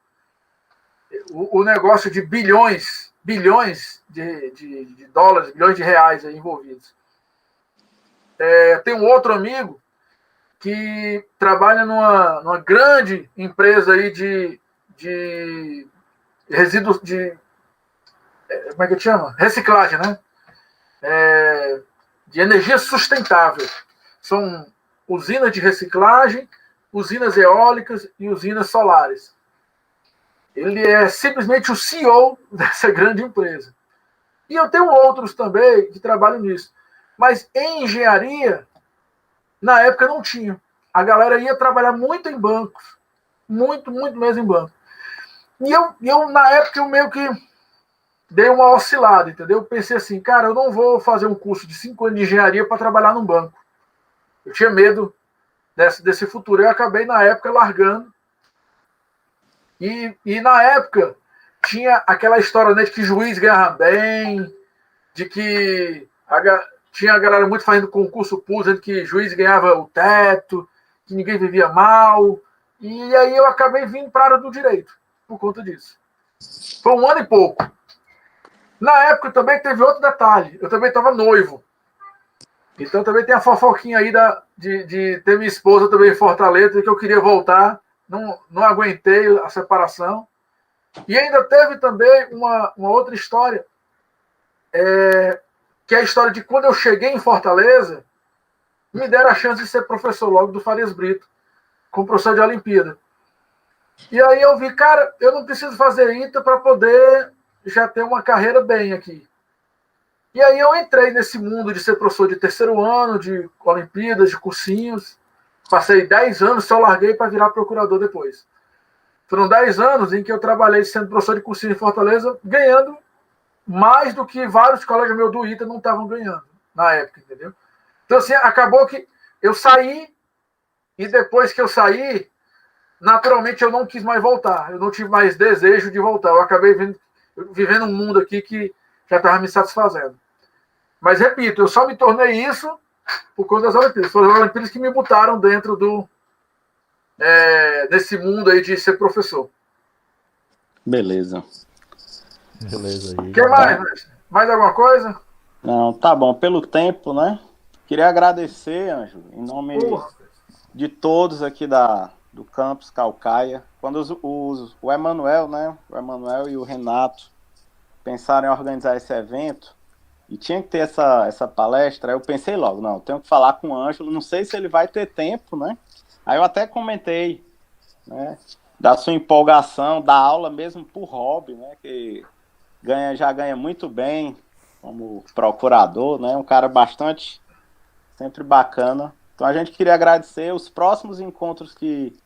O negócio de bilhões de dólares, bilhões de reais aí envolvidos. Tem um outro amigo que trabalha numa grande empresa aí de resíduos de... Como é que chama? Reciclagem, né? De energia sustentável. São usinas de reciclagem, usinas eólicas e usinas solares. Ele é simplesmente o CEO dessa grande empresa. E eu tenho outros também que trabalham nisso. Mas em engenharia, na época não tinha. A galera ia trabalhar muito em bancos. Muito, muito mesmo em banco. E eu na época, eu meio que dei uma oscilada, entendeu? Pensei assim, cara, eu não vou fazer um curso de 5 anos de engenharia para trabalhar num banco. Eu tinha medo desse futuro. Eu acabei, na época, largando. E na época, tinha aquela história, né, de que juiz ganhava bem, de que tinha a galera muito fazendo concurso público, dizendo que juiz ganhava o teto, que ninguém vivia mal. E aí eu acabei vindo para a área do direito, por conta disso. Foi 1 ano e pouco. Na época também teve outro detalhe. Eu também estava noivo. Então também tem a fofoquinha aí de ter minha esposa também em Fortaleza, que eu queria voltar. Não aguentei a separação. E ainda teve também uma outra história, que é a história de quando eu cheguei em Fortaleza, me deram a chance de ser professor logo do Farias Brito, como professor de Olimpíada. E aí eu vi, cara, eu não preciso fazer ITA para poder já ter uma carreira bem aqui. E aí eu entrei nesse mundo de ser professor de 3º ano, de Olimpíadas, de cursinhos. Passei 10 anos, só larguei para virar procurador depois. Foram 10 anos em que eu trabalhei sendo professor de cursinho em Fortaleza, ganhando mais do que vários colegas meus do ITA não estavam ganhando na época, entendeu? Então, assim, acabou que eu saí, e depois que eu saí, naturalmente eu não quis mais voltar. Eu não tive mais desejo de voltar. Eu acabei vivendo um mundo aqui que já estava me satisfazendo. Mas, repito, eu só me tornei isso por conta das Olimpíadas. Foram as Olimpíadas que me botaram dentro desse mundo aí de ser professor. Beleza. Beleza aí. O que mais? Mais alguma coisa? Não, tá bom. Pelo tempo, né? Queria agradecer, Ângelo, em nome de todos aqui do Campus Caucaia. Quando o Emanuel, né? O Emanuel e o Renato pensaram em organizar esse evento, e tinha que ter essa palestra, eu pensei logo, não, tenho que falar com o Ângelo, não sei se ele vai ter tempo, né? Aí eu até comentei, né, da sua empolgação, da aula mesmo por hobby, né, que já ganha muito bem como procurador, né, um cara bastante, sempre bacana. Então a gente queria agradecer os próximos encontros que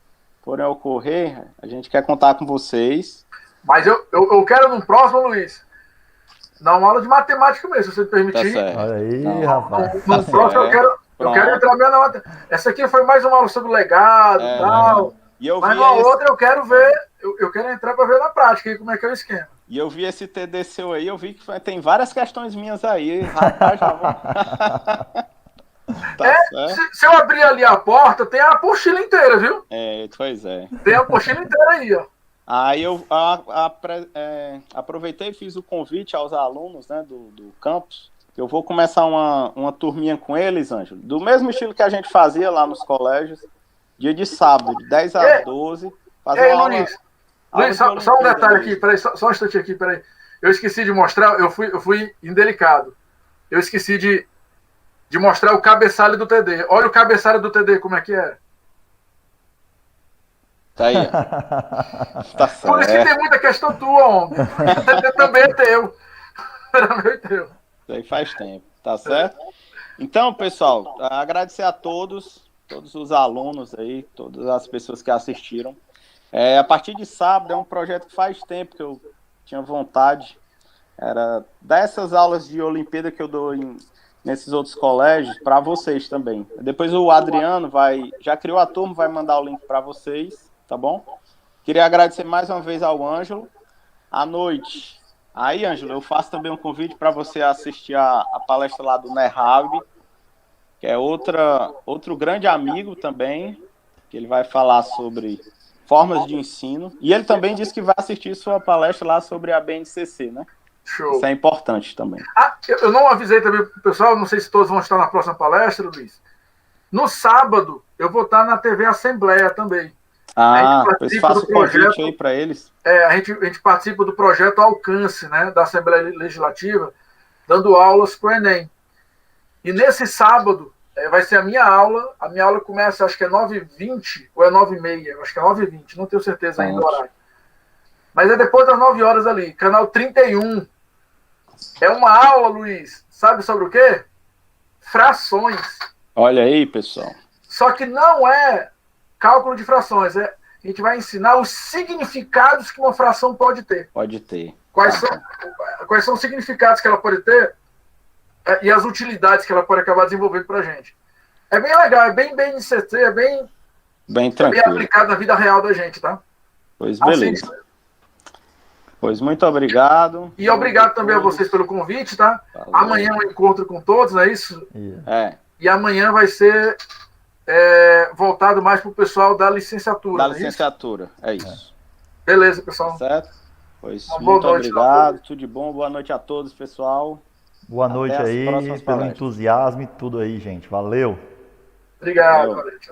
forem ocorrer, a gente quer contar com vocês. Mas eu quero no próximo, Luiz, dar uma aula de matemática mesmo, se você permitir. Tá certo. Olha aí, rapaz. No próximo eu quero entrar bem na matemática. Essa aqui foi mais uma aula sobre legado e tal. Mas na outra eu quero ver, eu quero entrar para ver na prática aí como é que é o esquema. E eu vi esse TD seu aí, eu vi que tem várias questões minhas aí, rapaz, já vou... Se eu abrir ali a porta, tem a apostila inteira, viu? Pois é. Tem a apostila inteira aí, ó. Aí eu aproveitei e fiz o convite aos alunos, né, do campus. Eu vou começar uma turminha com eles, Ângelo, do mesmo estilo que a gente fazia lá nos colégios, dia de sábado, de 10 às 12. Fazer uma Luiz, só um detalhe aqui, peraí, só um instante aqui, peraí. Eu esqueci de mostrar, eu fui indelicado. Eu esqueci de mostrar o cabeçalho do TD. Olha o cabeçalho do TD, como é que é. Tá aí. Tá certo. Por isso que tem muita questão tua, homem. O TD também é teu. Era meu e teu. Isso aí faz tempo, tá certo? Então, pessoal, agradecer a todos os alunos aí, todas as pessoas que assistiram. A partir de sábado é um projeto que faz tempo que eu tinha vontade. Era dessas aulas de Olimpíada que eu dou nesses outros colégios, para vocês também. Depois o Adriano já criou a turma, vai mandar o link para vocês, tá bom? Queria agradecer mais uma vez ao Ângelo. À noite. Aí, Ângelo, eu faço também um convite para você assistir a palestra lá do Nerhab, que é outro grande amigo também, que ele vai falar sobre formas de ensino. E ele também disse que vai assistir sua palestra lá sobre a BNCC, né? Show. Isso é importante também. Eu não avisei também pro pessoal, não sei se todos vão estar na próxima palestra, Luiz. No sábado, eu vou estar na TV Assembleia também. Pois faça o convite aí para eles. A gente participa do projeto Alcance, né, da Assembleia Legislativa, dando aulas para o Enem. E nesse sábado, vai ser a minha aula. A minha aula começa, acho que é 9h20 ou é 9h30. Acho que é 9h20, não tenho certeza ainda do horário. Mas é depois das 9 horas ali, canal 31. É uma aula, Luiz, sabe sobre o quê? Frações. Olha aí, pessoal. Só que não é cálculo de frações. A gente vai ensinar os significados que uma fração pode ter. Pode ter. quais são os significados que ela pode ter e as utilidades que ela pode acabar desenvolvendo para a gente. É bem legal, é bem NCT, é bem tranquilo. aplicado na vida real da gente, tá? Pois beleza. Assim, pois muito obrigado. E obrigado também a vocês pelo convite, tá? Valeu. Amanhã é um encontro com todos, não é isso? É. E amanhã vai ser voltado mais para o pessoal da licenciatura. Da não é licenciatura, é isso. Beleza, pessoal. Certo? Pois Uma boa muito noite, obrigado, tudo de bom, boa noite a todos, pessoal. Boa noite Até as aí, próximas pelo palestras. entusiasmo e tudo aí, gente. Valeu! Obrigado. Valeu. Valeu.